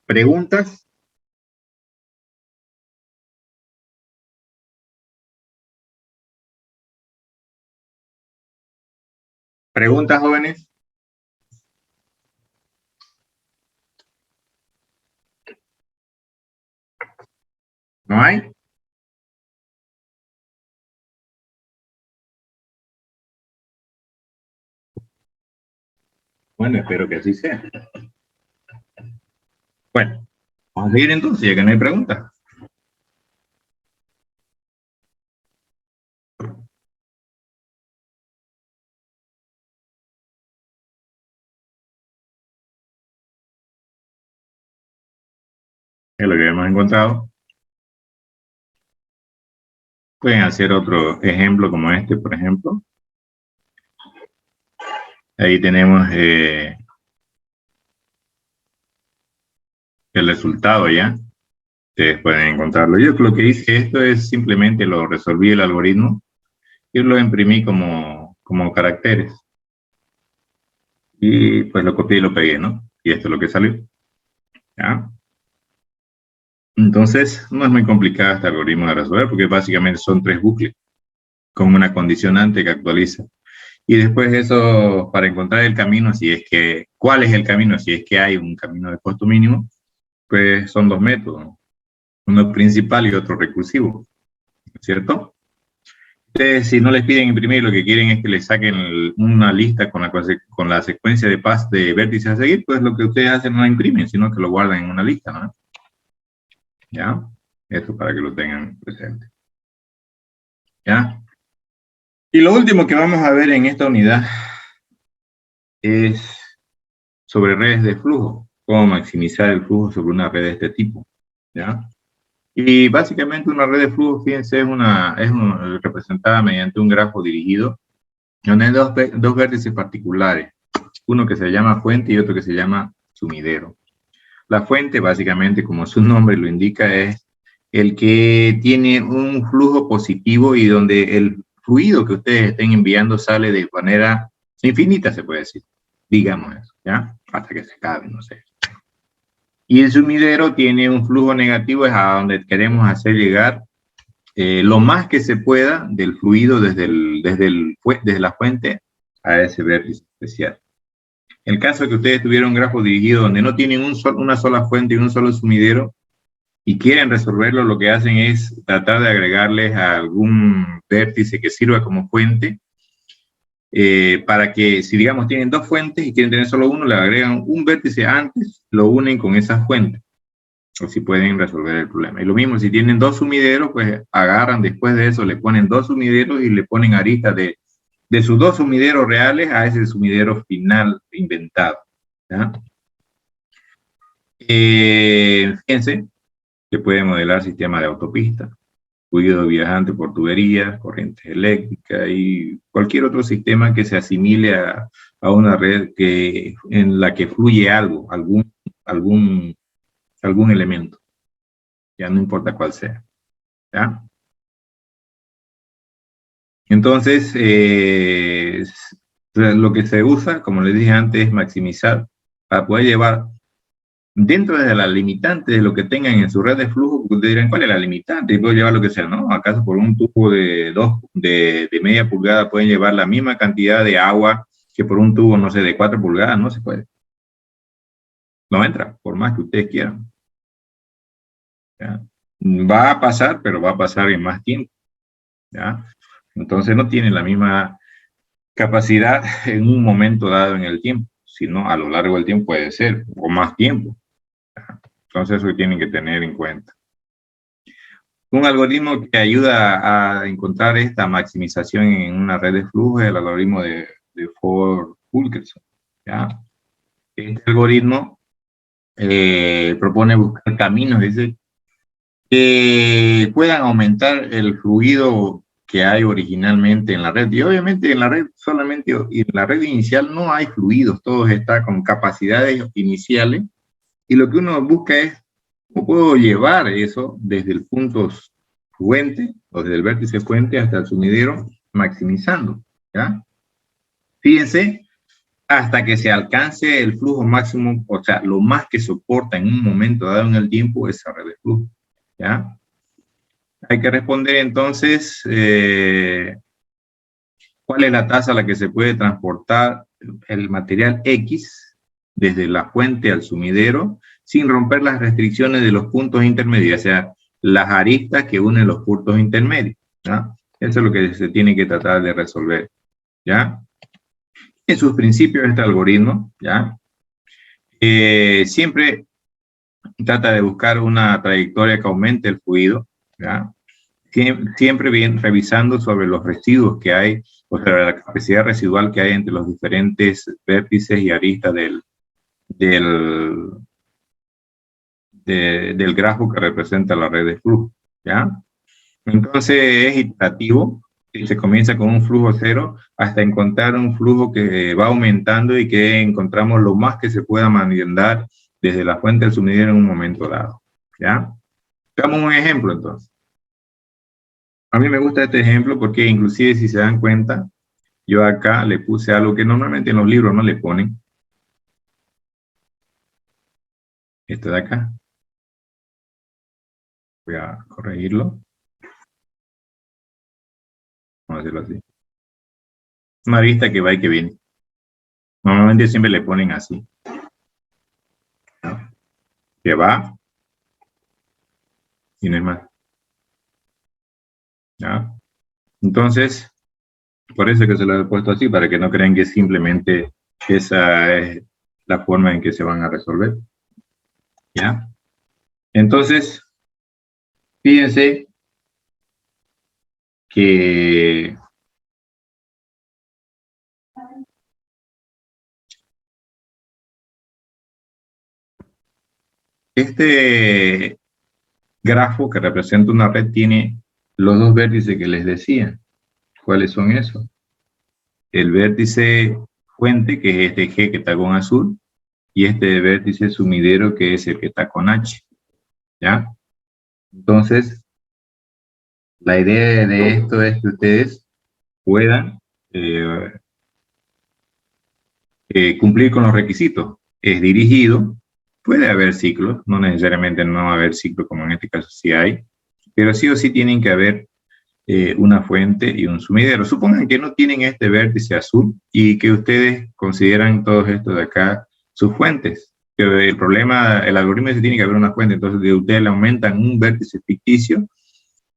¿Preguntas? ¿Preguntas, jóvenes? ¿No hay? Bueno, espero que así sea. Bueno, vamos a seguir entonces, ya que no hay preguntas. Es lo que hemos encontrado. Pueden hacer otro ejemplo como este, por ejemplo. Ahí tenemos el resultado ya. Ustedes pueden encontrarlo. Yo lo que hice esto es simplemente lo resolví el algoritmo y lo imprimí como caracteres. Y pues lo copié y lo pegué, ¿no? Y esto es lo que salió. ¿Ya? Entonces, no es muy complicado este algoritmo de resolver porque básicamente son 3 bucles con una condicionante que actualiza. Y después eso, para encontrar el camino, si es que, ¿cuál es el camino? Si es que hay un camino de costo mínimo, pues son 2 métodos, ¿no? Uno principal y otro recursivo, ¿cierto? Ustedes, si no les piden imprimir, lo que quieren es que les saquen una lista con la secuencia de vértices a seguir, pues lo que ustedes hacen no la imprimen, sino que lo guardan en una lista, ¿no? ¿Ya? Esto para que lo tengan presente. ¿Ya? Y lo último que vamos a ver en esta unidad es sobre redes de flujo, cómo maximizar el flujo sobre una red de este tipo, ¿ya? Y básicamente una red de flujo, fíjense, es representada mediante un grafo dirigido, donde hay dos vértices particulares, uno que se llama fuente y otro que se llama sumidero. La fuente, básicamente, como su nombre lo indica, es el que tiene un flujo positivo y donde el fluido que ustedes estén enviando sale de manera infinita, se puede decir. Digamos eso, ¿ya? Hasta que se acabe, no sé. Y el sumidero tiene un flujo negativo, es a donde queremos hacer llegar lo más que se pueda del fluido desde la fuente a ese vértice especial. En el caso de que ustedes tuvieran un grafo dirigido donde no tienen una sola fuente y un solo sumidero y quieren resolverlo, lo que hacen es tratar de agregarles a algún vértice que sirva como fuente para que, si digamos tienen 2 fuentes y quieren tener solo uno, le agregan un vértice antes, lo unen con esa fuente. O si pueden resolver el problema. Y lo mismo, si tienen 2 sumideros, pues agarran después de eso, le ponen 2 sumideros y le ponen aristas de sus 2 sumideros reales a ese sumidero final inventado. ¿Ya? Fíjense que puede modelar sistemas de autopista, fluido viajante por tuberías, corrientes eléctricas y cualquier otro sistema que se asimile a una red en la que fluye algún elemento, ya no importa cuál sea, ¿ya? Entonces, lo que se usa, como les dije antes, es maximizar para poder llevar dentro de la limitante de lo que tengan en su red de flujo, porque ustedes dirán, ¿cuál es la limitante? Y puedo llevar lo que sea, ¿no? ¿Acaso por un tubo de media pulgada pueden llevar la misma cantidad de agua que por un tubo, no sé, de 4 pulgadas? No se puede. No entra, por más que ustedes quieran. ¿Ya? Va a pasar, pero va a pasar en más tiempo, ¿ya? Entonces no tiene la misma capacidad en un momento dado en el tiempo, sino a lo largo del tiempo puede ser, o más tiempo, ¿ya? Entonces eso tienen que tener en cuenta. Un algoritmo que ayuda a encontrar esta maximización en una red de flujo es el algoritmo de Ford-Fulkerson, ¿ya? Este algoritmo propone buscar caminos, dice, que puedan aumentar el fluido que hay originalmente en la red. Y obviamente en la red solamente, en la red inicial no hay fluidos, todo está con capacidades iniciales. Y lo que uno busca es cómo puedo llevar eso desde el punto fuente o desde el vértice fuente hasta el sumidero, maximizando, ¿ya? Fíjense, hasta que se alcance el flujo máximo, o sea, lo más que soporta en un momento dado en el tiempo esa red de flujo, ¿ya? Hay que responder entonces cuál es la tasa a la que se puede transportar el material X desde la fuente al sumidero sin romper las restricciones de los puntos intermedios, o sea, las aristas que unen los puntos intermedios, ¿ya? Eso es lo que se tiene que tratar de resolver, ¿ya? En sus principios este algoritmo, ¿ya? Siempre trata de buscar una trayectoria que aumente el fluido, ¿ya? Siempre bien revisando sobre los residuos que hay, o sea, la capacidad residual que hay entre los diferentes vértices y aristas del grafo que representa la red de flujo, ¿ya? Entonces es iterativo, y se comienza con un flujo cero hasta encontrar un flujo que va aumentando y que encontramos lo más que se pueda mandar desde la fuente al sumidero en un momento dado, ¿ya? Veamos un ejemplo entonces. A mí me gusta este ejemplo porque inclusive si se dan cuenta, yo acá le puse algo que normalmente en los libros no le ponen. Esto de acá. Voy a corregirlo. Vamos a hacerlo así. Una arista que va y que viene. Normalmente siempre le ponen así, ¿no? Que va y no es más, ¿ya? Entonces, por eso es que se lo he puesto así, para que no crean que simplemente esa es la forma en que se van a resolver, ¿ya? Entonces, fíjense que este grafo que representa una red tiene los dos vértices que les decía. ¿Cuáles son esos? El vértice fuente, que es este G que está con azul, y este vértice sumidero, que es el que está con H, ¿ya? Entonces, la idea de esto es que ustedes puedan cumplir con los requisitos. Es dirigido, puede haber ciclos, no necesariamente no va a haber ciclos como en este caso sí hay, pero sí o sí tienen que haber una fuente y un sumidero. Supongan que no tienen este vértice azul y que ustedes consideran todos estos de acá sus fuentes. Pero el problema, el algoritmo es que tiene que haber una fuente, entonces de ustedes le aumentan un vértice ficticio,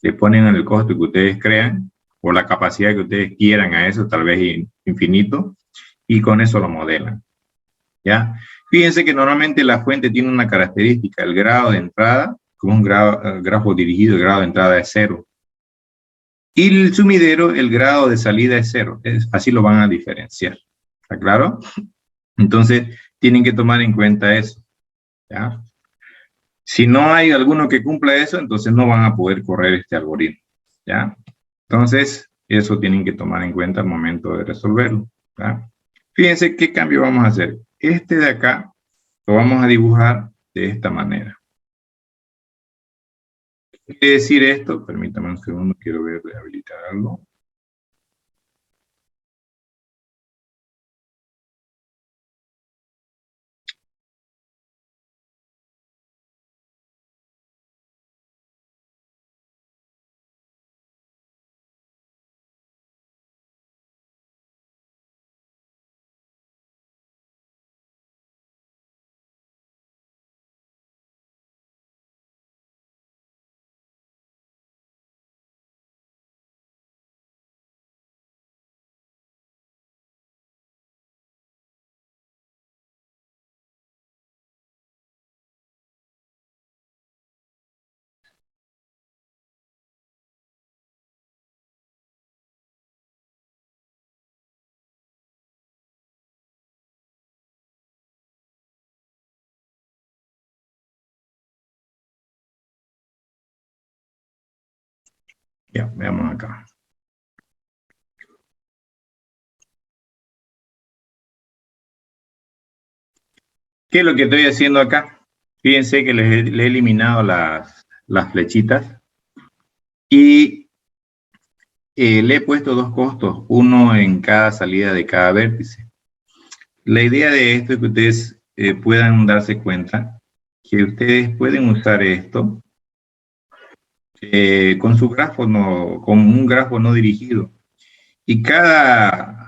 le ponen el costo que ustedes crean o la capacidad que ustedes quieran a eso, tal vez infinito, y con eso lo modelan, ¿ya? Fíjense que normalmente la fuente tiene una característica, el grado de entrada, como un grafo dirigido, el grado de entrada es 0. Y el sumidero, el grado de salida es 0. Así lo van a diferenciar. ¿Está claro? Entonces, tienen que tomar en cuenta eso, ¿ya? Si no hay alguno que cumpla eso, entonces no van a poder correr este algoritmo, ¿ya? Entonces, eso tienen que tomar en cuenta al momento de resolverlo, ¿ya? Fíjense qué cambio vamos a hacer. Este de acá lo vamos a dibujar de esta manera. ¿Qué quiere decir esto? Permítame un segundo, quiero ver de habilitar algo. Ya, veamos acá. ¿Qué es lo que estoy haciendo acá? Fíjense que le he eliminado las flechitas y le he puesto dos costos, uno en cada salida de cada vértice. La idea de esto es que ustedes puedan darse cuenta que ustedes pueden usar esto con su grafo con un grafo no dirigido. Y cada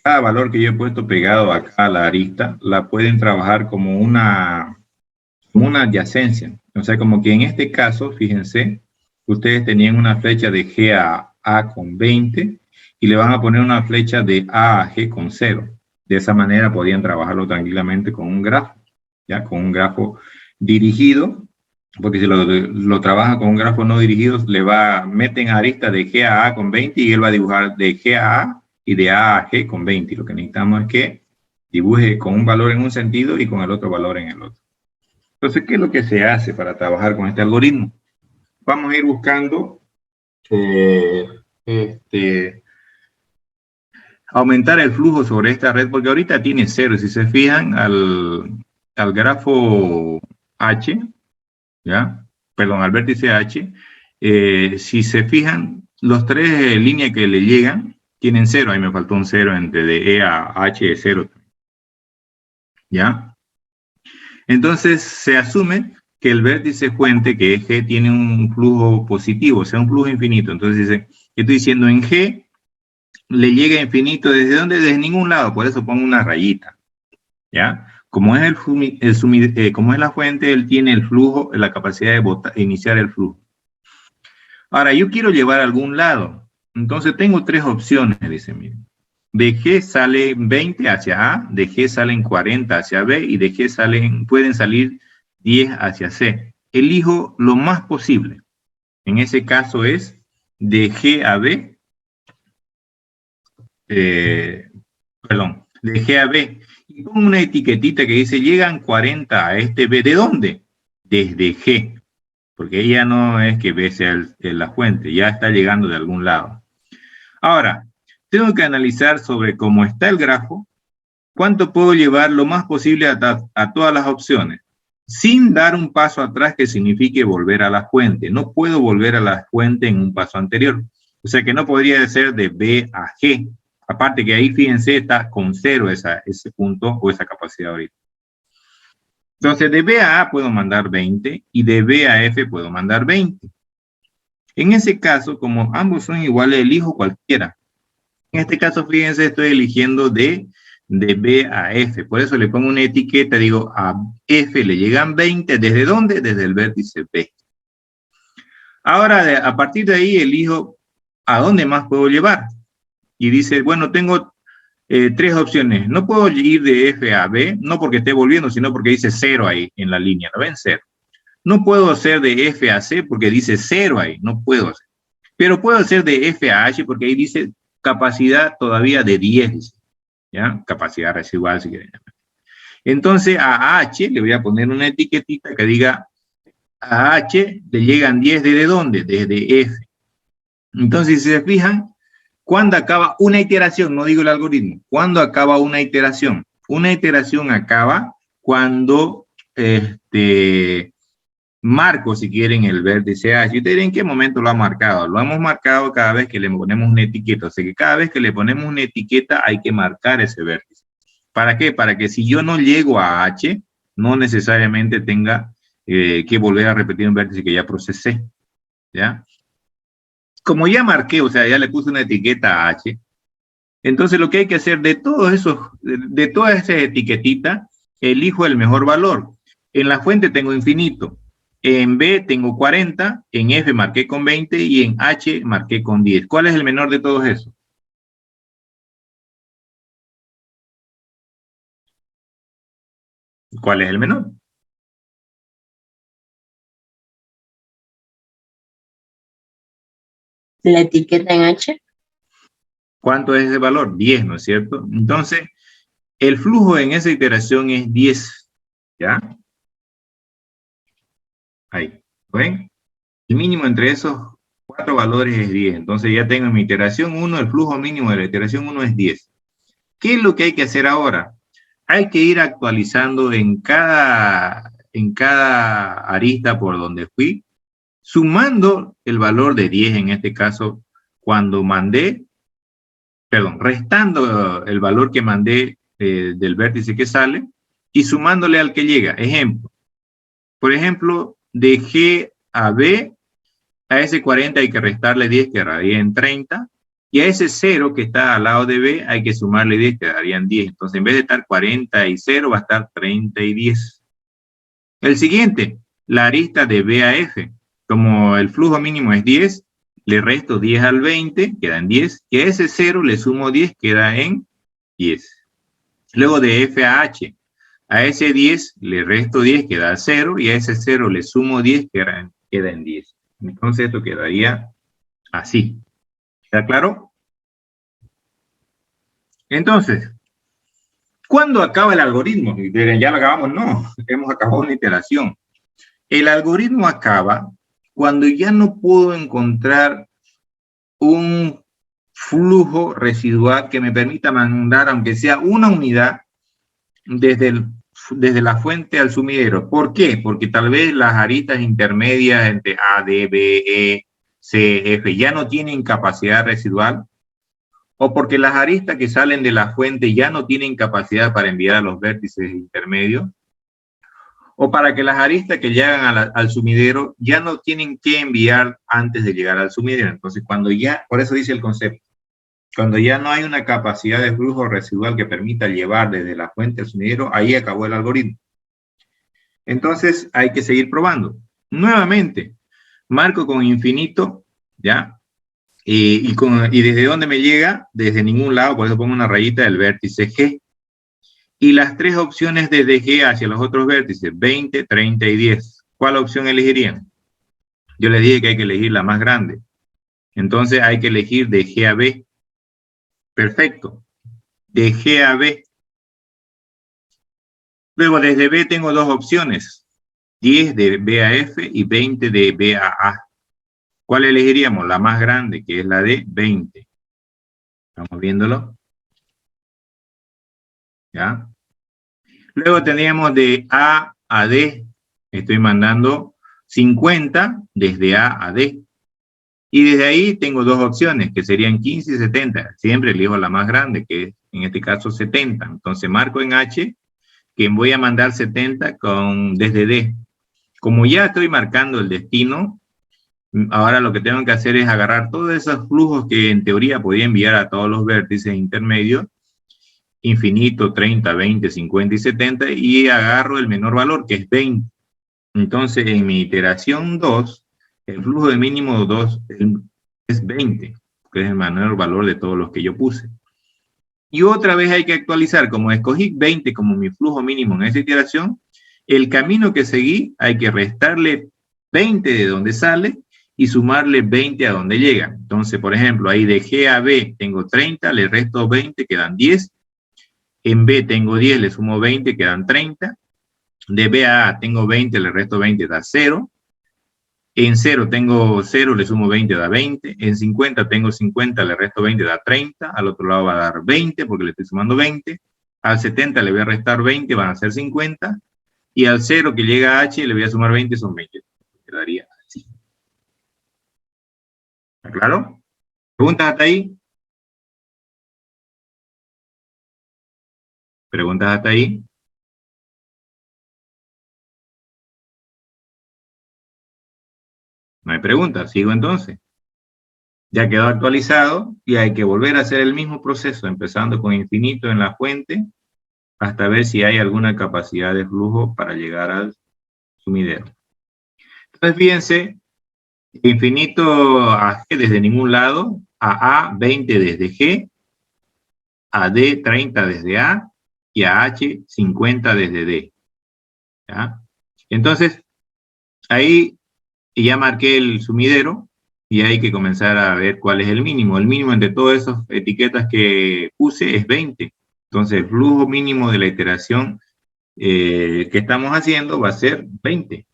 valor que yo he puesto pegado acá a la arista, la pueden trabajar como una adyacencia. O sea, como que en este caso, fíjense, ustedes tenían una flecha de G a A con 20 y le van a poner una flecha de A a G con 0. De esa manera podían trabajarlo tranquilamente con un grafo, ¿ya? Con un grafo dirigido, porque si lo trabajan con un grafo no dirigido, meten arista de G a A con 20 y él va a dibujar de G a A y de A a G con 20. Lo que necesitamos es que dibuje con un valor en un sentido y con el otro valor en el otro. Entonces, ¿qué es lo que se hace para trabajar con este algoritmo? Vamos a ir buscando aumentar el flujo sobre esta red, porque ahorita tiene 0. Si se fijan al grafo H, ¿ya? Perdón, al vértice H, si se fijan, los tres líneas que le llegan tienen 0. Ahí me faltó un 0 entre de E a H es 0. ¿Ya? Entonces se asume que el vértice fuente, que es G, tiene un flujo positivo, o sea, un flujo infinito. Entonces dice, estoy diciendo en G le llega infinito, ¿desde dónde? Desde ningún lado, por eso pongo una rayita, ¿ya? Como es como es la fuente, él tiene el flujo, la capacidad de iniciar el flujo. Ahora, yo quiero llevar a algún lado, entonces tengo tres opciones, dice, miren. De G salen 20 hacia A, de G salen 40 hacia B y de G pueden salir 10 hacia C. Elijo lo más posible. En ese caso es de G a B, de G a B. Y pongo una etiquetita que dice, llegan 40 a este B. ¿De dónde? Desde G. Porque ella no es que B sea la fuente, ya está llegando de algún lado. Ahora, tengo que analizar sobre cómo está el grafo, cuánto puedo llevar lo más posible a todas las opciones, sin dar un paso atrás que signifique volver a la fuente. No puedo volver a la fuente en un paso anterior. O sea que no podría ser de B a G. Aparte que ahí, fíjense, está con 0 ese punto o esa capacidad ahorita. Entonces, de B a A puedo mandar 20 y de B a F puedo mandar 20. En ese caso, como ambos son iguales, elijo cualquiera. En este caso, fíjense, estoy eligiendo de B a F. Por eso le pongo una etiqueta, digo, a F le llegan 20. ¿Desde dónde? Desde el vértice B. Ahora, a partir de ahí, elijo a dónde más puedo llevar. Y dice, bueno, tengo tres opciones. No puedo ir de F a B, no porque esté volviendo, sino porque dice 0 ahí en la línea. ¿No ven? 0. No puedo hacer de F a C porque dice 0 ahí. No puedo hacer. Pero puedo hacer de F a H porque ahí dice capacidad todavía de 10, ¿ya? Capacidad residual, si quieren. Entonces, a H le voy a poner una etiquetita que diga, a H le llegan 10, ¿desde dónde? Desde F. Entonces, si se fijan, ¿cuándo acaba una iteración? No digo el algoritmo. ¿Cuándo acaba una iteración? Una iteración acaba cuando marco, si quieren, el vértice H. ¿Ustedes en qué momento lo ha marcado? Lo hemos marcado cada vez que le ponemos una etiqueta. O sea que cada vez que le ponemos una etiqueta hay que marcar ese vértice. ¿Para qué? Para que si yo no llego a H, no necesariamente tenga que volver a repetir un vértice que ya procesé. ¿Ya? Como ya marqué, o sea, ya le puse una etiqueta a H, entonces lo que hay que hacer de todas esas etiquetitas, elijo el mejor valor. En la fuente tengo infinito. En B tengo 40, en F marqué con 20 y en H marqué con 10. ¿Cuál es el menor de todos esos? ¿Cuál es el menor? La etiqueta en H. ¿Cuánto es ese valor? 10, ¿no es cierto? Entonces, el flujo en esa iteración es 10, ¿ya? Ahí, ¿ven? El mínimo entre esos cuatro valores es 10. Entonces ya tengo en mi iteración 1, el flujo mínimo de la iteración 1 es 10. ¿Qué es lo que hay que hacer ahora? hay que ir actualizando en cada arista por donde fui, sumando el valor de 10 en este caso, cuando mandé, perdón, restando el valor que mandé del vértice que sale y sumándole al que llega. Ejemplo, por ejemplo, de G a B, a ese 40 hay que restarle 10, que quedarían 30, y a ese 0 que está al lado de B hay que sumarle 10, que quedarían 10. Entonces, en vez de estar 40 y 0, va a estar 30 y 10. El siguiente, la arista de B a F. Como el flujo mínimo es 10, le resto 10 al 20, queda en 10, y a ese 0 le sumo 10, queda en 10. Luego de F a H, a ese 10 le resto 10, queda 0, y a ese 0 le sumo 10, queda en 10. Entonces esto quedaría así. ¿Está claro? Entonces, ¿cuándo acaba el algoritmo? Ya lo acabamos, no, hemos acabado una iteración. El algoritmo acaba cuando ya no puedo encontrar un flujo residual que me permita mandar, aunque sea una unidad, desde la fuente al sumidero. ¿Por qué? Porque tal vez las aristas intermedias entre A, D, B, E, C, F ya no tienen capacidad residual, o porque las aristas que salen de la fuente ya no tienen capacidad para enviar a los vértices intermedios, o para que las aristas que llegan al sumidero ya no tienen que enviar antes de llegar al sumidero. Entonces, cuando ya, por eso dice el concepto, cuando ya no hay una capacidad de flujo residual que permita llevar desde la fuente al sumidero, ahí acabó el algoritmo. Entonces, hay que seguir probando. Nuevamente, marco con infinito, ¿ya? Y desde dónde me llega, desde ningún lado, por eso pongo una rayita del vértice G. Y las tres opciones desde G hacia los otros vértices, 20, 30 y 10. ¿Cuál opción elegirían? Yo les dije que hay que elegir la más grande. Entonces hay que elegir de G a B. Perfecto. De G a B. Luego desde B tengo dos opciones. 10 de B a F y 20 de B a A. ¿Cuál elegiríamos? La más grande, que es la de 20. ¿Estamos viéndolo? ¿Ya? Luego teníamos de A a D. Estoy mandando 50 desde A a D. Y desde ahí tengo dos opciones, que serían 15 y 70. Siempre elijo la más grande, que es en este caso 70. Entonces marco en H que voy a mandar 70 desde D. Como ya estoy marcando el destino, ahora lo que tengo que hacer es agarrar todos esos flujos que en teoría podía enviar a todos los vértices intermedios, infinito, 30, 20, 50 y 70, y agarro el menor valor, que es 20. Entonces, en mi iteración 2, el flujo de mínimo 2 es 20, que es el menor valor de todos los que yo puse. Y otra vez hay que actualizar, como escogí 20 como mi flujo mínimo en esa iteración, el camino que seguí hay que restarle 20 de donde sale y sumarle 20 a donde llega. Entonces, por ejemplo, ahí de G a B tengo 30, le resto 20, quedan 10. En B tengo 10, le sumo 20, quedan 30. De B a A tengo 20, le resto 20, da 0. En 0 tengo 0, le sumo 20, da 20. En 50 tengo 50, le resto 20, da 30. Al otro lado va a dar 20 porque le estoy sumando 20. Al 70 le voy a restar 20, van a ser 50. Y al 0 que llega a H le voy a sumar 20, son 20. Quedaría así. ¿Está claro? ¿Preguntas hasta ahí? ¿Preguntas hasta ahí? No hay preguntas, sigo entonces. Ya quedó actualizado y hay que volver a hacer el mismo proceso, empezando con infinito en la fuente, hasta ver si hay alguna capacidad de flujo para llegar al sumidero. Entonces, fíjense, infinito a G desde ningún lado, a A 20 desde G, a D 30 desde A y a H 50 desde D. ¿Ya? Entonces, ahí ya marqué el sumidero y hay que comenzar a ver cuál es el mínimo. El mínimo entre todas esas etiquetas que puse es 20. Entonces, el flujo mínimo de la iteración que estamos haciendo va a ser 20.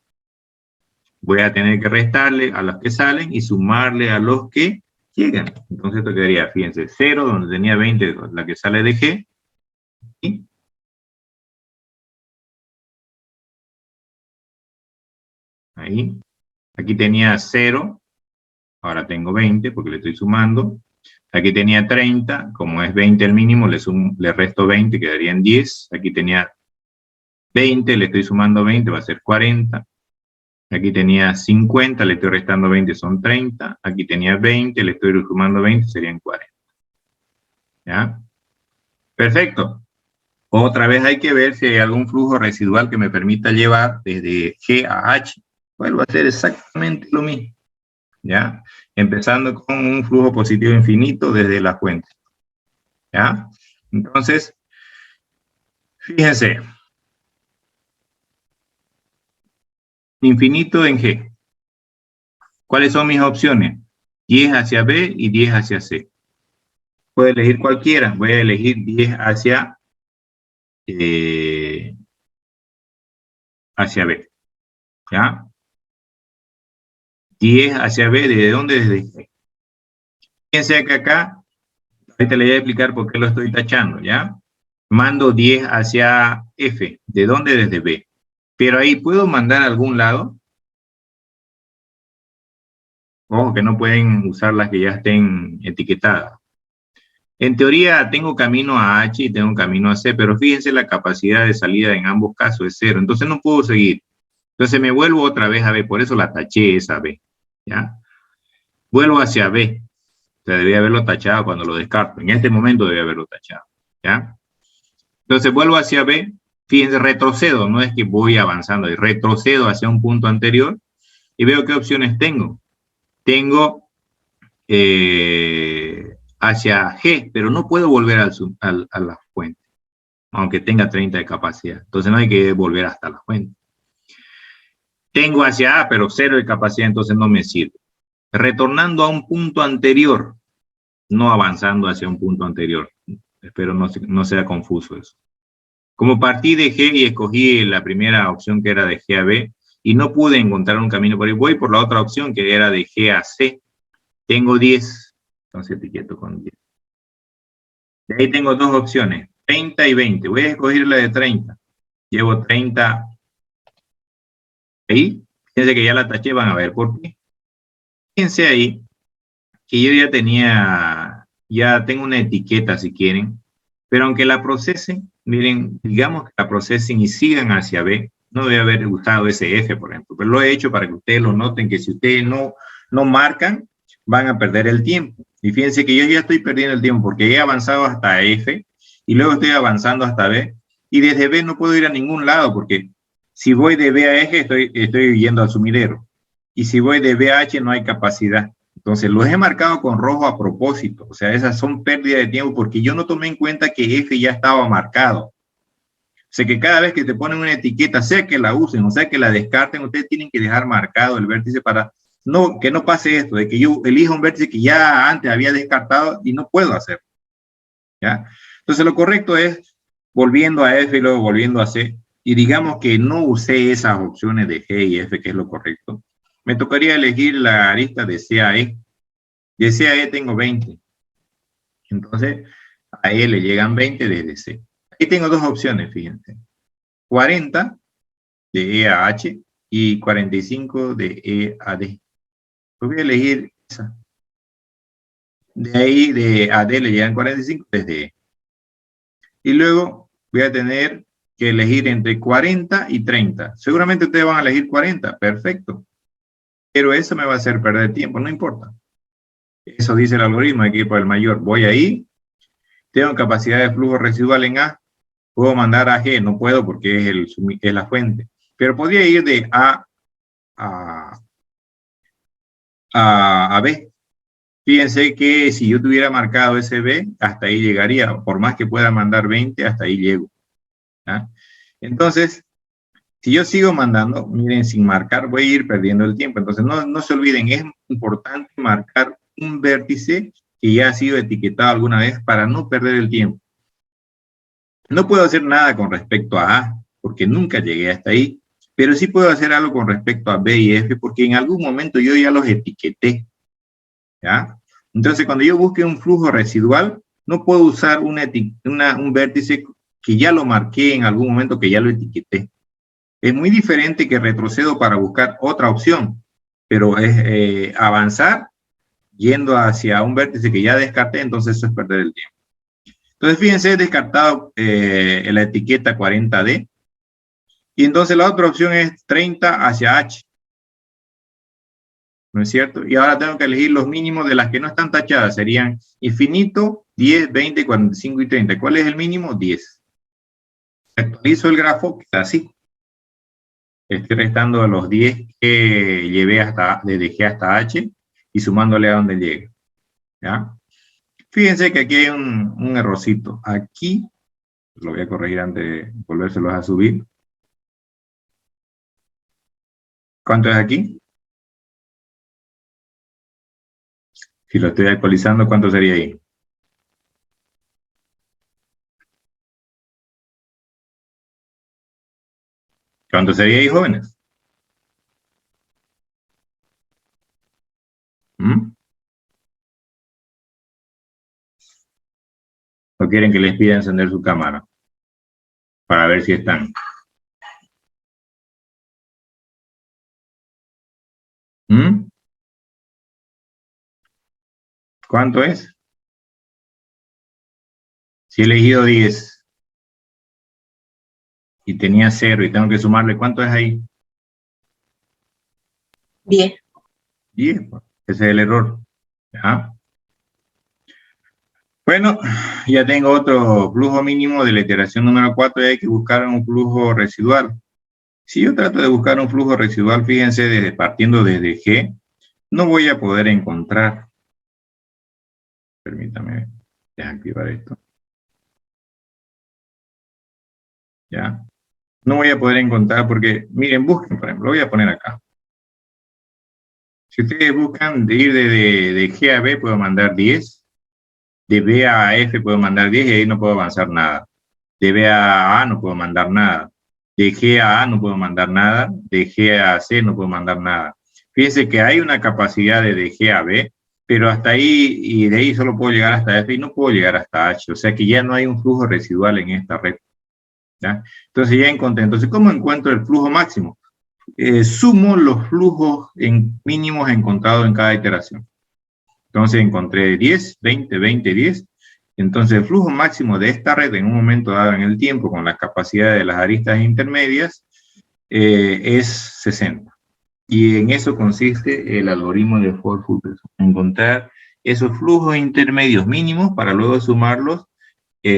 Voy a tener que restarle a los que salen y sumarle a los que llegan. Entonces, esto quedaría, fíjense, 0, donde tenía 20, la que sale de G, y Ahí. Aquí tenía 0, ahora tengo 20 porque le estoy sumando. Aquí tenía 30, como es 20 el mínimo, le resto 20, quedarían 10. Aquí tenía 20, le estoy sumando 20, va a ser 40. Aquí tenía 50, le estoy restando 20, son 30. Aquí tenía 20, le estoy sumando 20, serían 40. ¿Ya? Perfecto. Otra vez hay que ver si hay algún flujo residual que me permita llevar desde G a H. Vuelvo a hacer exactamente lo mismo. ¿Ya? Empezando con un flujo positivo infinito desde la fuente. ¿Ya? Entonces, fíjense. Infinito en G. ¿Cuáles son mis opciones? 10 hacia B y 10 hacia C. Puedo elegir cualquiera. Voy a elegir 10 hacia B. ¿Ya? 10 hacia B, ¿desde dónde? Desde G. Fíjense que acá, ahorita le voy a explicar por qué lo estoy tachando, ¿ya? Mando 10 hacia F. ¿De dónde? Desde B. Pero ahí, ¿puedo mandar a algún lado? Ojo, que no pueden usar las que ya estén etiquetadas. En teoría, tengo camino a H y tengo camino a C, pero fíjense, la capacidad de salida en ambos casos es 0. Entonces no puedo seguir. Entonces me vuelvo otra vez a B, por eso la taché esa B. ¿Ya? Vuelvo hacia B. O sea, debía haberlo tachado cuando lo descarto. En este momento debía haberlo tachado. ¿Ya? Entonces vuelvo hacia B. Fíjense, retrocedo. No es que voy avanzando. Retrocedo hacia un punto anterior y veo qué opciones tengo. Tengo hacia G, pero no puedo volver a la fuente, aunque tenga 30 de capacidad. Entonces no hay que volver hasta la fuente. Tengo hacia A, pero 0 de capacidad, entonces no me sirve. Retornando a un punto anterior, no avanzando hacia un punto anterior. Espero no sea confuso eso. Como partí de G y escogí la primera opción que era de G a B, y no pude encontrar un camino por ahí, voy por la otra opción que era de G a C. Tengo 10, entonces etiqueto con 10. De ahí tengo dos opciones, 30 y 20. Voy a escoger la de 30. Llevo 30 ahí. Fíjense que ya la taché, van a ver por qué. Fíjense ahí que yo ya tengo una etiqueta si quieren, pero aunque la procesen, miren, digamos que la procesen y sigan hacia B, no debe haber usado ese F, por ejemplo, pero lo he hecho para que ustedes lo noten, que si ustedes no marcan, van a perder el tiempo. Y fíjense que yo ya estoy perdiendo el tiempo porque he avanzado hasta F y luego estoy avanzando hasta B y desde B no puedo ir a ningún lado porque si voy de B a F estoy yendo al sumidero y si voy de B a H no hay capacidad. Entonces los he marcado con rojo a propósito, o sea, esas son pérdidas de tiempo porque yo no tomé en cuenta que F ya estaba marcado. O sea que cada vez que te ponen una etiqueta, sea que la usen o sea que la descarten, ustedes tienen que dejar marcado el vértice para que no pase esto, de que yo elija un vértice que ya antes había descartado y no puedo hacerlo. ¿Ya? Entonces lo correcto es volviendo a F y luego volviendo a C, y digamos que no usé esas opciones de G y F, que es lo correcto. Me tocaría elegir la arista de C a E. De C a E tengo 20. Entonces, a E le llegan 20 desde C. Aquí tengo dos opciones, fíjense. 40 de E a H y 45 de E a D. Voy a elegir esa. De ahí de AD le llegan 45 desde E. Y luego voy a tener que elegir entre 40 y 30. Seguramente ustedes van a elegir 40, perfecto. Pero eso me va a hacer perder tiempo, no importa. Eso dice el algoritmo, hay que ir por el mayor. Voy ahí, tengo capacidad de flujo residual en A, puedo mandar a G, no puedo porque es la fuente. Pero podría ir de A a B. Fíjense que si yo tuviera marcado ese B, hasta ahí llegaría. Por más que pueda mandar 20, hasta ahí llego. ¿Ah? Entonces, si yo sigo mandando, miren, sin marcar voy a ir perdiendo el tiempo. Entonces, no se olviden, es importante marcar un vértice que ya ha sido etiquetado alguna vez para no perder el tiempo. No puedo hacer nada con respecto a A, porque nunca llegué hasta ahí, pero sí puedo hacer algo con respecto a B y F, porque en algún momento yo ya los etiqueté. ¿Ya? Entonces, cuando yo busque un flujo residual, no puedo usar un vértice que ya lo marqué en algún momento, que ya lo etiqueté. Es muy diferente que retrocedo para buscar otra opción, pero es avanzar yendo hacia un vértice que ya descarté, entonces eso es perder el tiempo. Entonces, fíjense, he descartado la etiqueta 40D, y entonces la otra opción es 30 hacia H. ¿No es cierto? Y ahora tengo que elegir los mínimos de las que no están tachadas. Serían infinito, 10, 20, 45 y 30. ¿Cuál es el mínimo? 10. Actualizo el grafo, que está así. Estoy restando los 10 que llevé desde G hasta H y sumándole a donde llegue. ¿Ya? Fíjense que aquí hay un errorcito. Aquí, lo voy a corregir antes de volvérselos a subir. ¿Cuánto es aquí? Si lo estoy actualizando, ¿cuánto sería ahí? ¿Cuánto sería ahí, jóvenes? ¿Mm? ¿O quieren que les pida encender su cámara? Para ver si están. ¿Mm? ¿Cuánto es? Si he elegido 10 y tenía 0 y tengo que sumarle, ¿cuánto es ahí? 10. 10, ese es el error. ¿Ya? Bueno, ya tengo otro flujo mínimo de la iteración número 4 y hay que buscar un flujo residual. Si yo trato de buscar un flujo residual, fíjense, partiendo desde G, no voy a poder encontrar. Permítame desactivar esto. ¿Ya? No voy a poder encontrar porque, miren, busquen, por ejemplo, lo voy a poner acá. Si ustedes buscan de ir de G a B, puedo mandar 10. De B a F puedo mandar 10 y ahí no puedo avanzar nada. De B a A no puedo mandar nada. De G a A no puedo mandar nada. De G a C no puedo mandar nada. Fíjense que hay una capacidad de G a B, pero hasta ahí, y de ahí solo puedo llegar hasta F y no puedo llegar hasta H. O sea que ya no hay un flujo residual en esta red. ¿Ya? Entonces ya encontré. Entonces, ¿cómo encuentro el flujo máximo? Sumo los flujos mínimos encontrados en cada iteración. Entonces encontré 10, 20, 20, 10. Entonces el flujo máximo de esta red en un momento dado en el tiempo con las capacidades de las aristas intermedias es 60. Y en eso consiste el algoritmo de Ford-Fulkerson. Encontrar esos flujos intermedios mínimos para luego sumarlos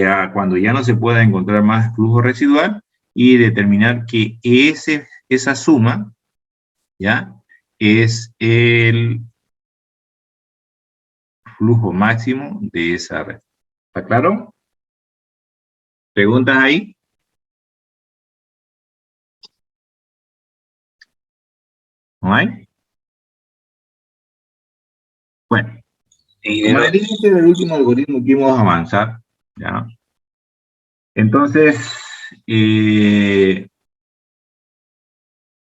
a cuando ya no se pueda encontrar más flujo residual y determinar que esa suma, ¿ya? Es el flujo máximo de esa red. ¿Está claro? ¿Preguntas ahí? ¿No hay? Bueno, como les dije, este es el último algoritmo que íbamos a avanzar, ¿ya? Entonces, el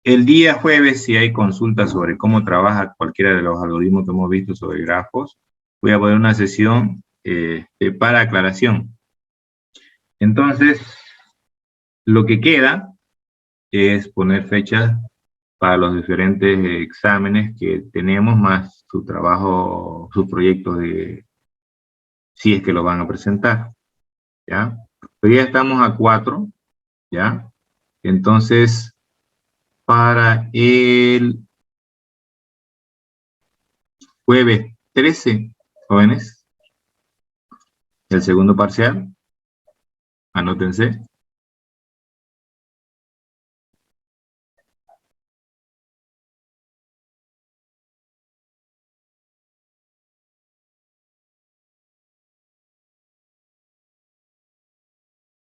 día jueves, si hay consultas sobre cómo trabaja cualquiera de los algoritmos que hemos visto sobre grafos, voy a poner una sesión para aclaración. Entonces, lo que queda es poner fechas para los diferentes exámenes que tenemos, más su trabajo, sus proyectos de, si es que lo van a presentar, ¿ya? Hoy ya estamos a 4, ¿ya? Entonces, para el jueves 13, jóvenes, el segundo parcial, anótense.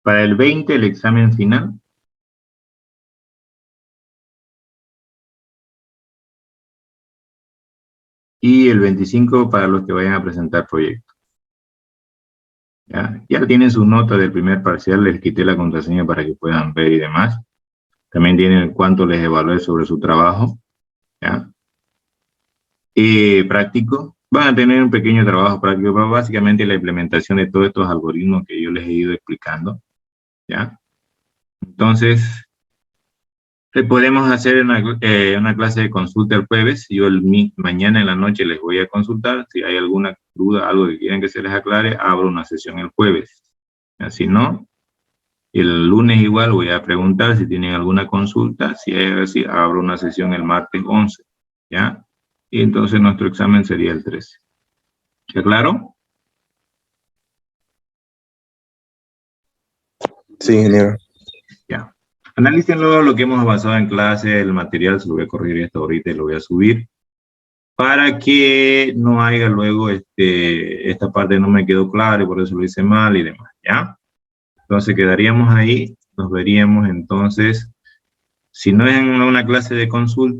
Para el 20, el examen final. Y el 25 para los que vayan a presentar proyectos. Ya tienen su nota del primer parcial, les quité la contraseña para que puedan ver y demás. También tienen cuánto les evalué sobre su trabajo. ¿Ya? Práctico. Van a tener un pequeño trabajo práctico, pero básicamente la implementación de todos estos algoritmos que yo les he ido explicando. ¿Ya? Entonces, Podemos hacer una clase de consulta el jueves. Yo mañana en la noche les voy a consultar. Si hay alguna duda, algo que quieran que se les aclare, abro una sesión el jueves. Así no. El lunes igual voy a preguntar si tienen alguna consulta. Si hay así, abro una sesión el martes 11. ¿Ya? Y entonces nuestro examen sería el 13. ¿Está claro? Sí, ingeniero. Ya. Analícenlo lo que hemos avanzado en clase, el material, se lo voy a corregir esto ahorita y lo voy a subir, para que no haya luego esta parte no me quedó clara y por eso lo hice mal y demás, ¿ya? Entonces quedaríamos ahí, nos veríamos entonces, si no es en una clase de consulta,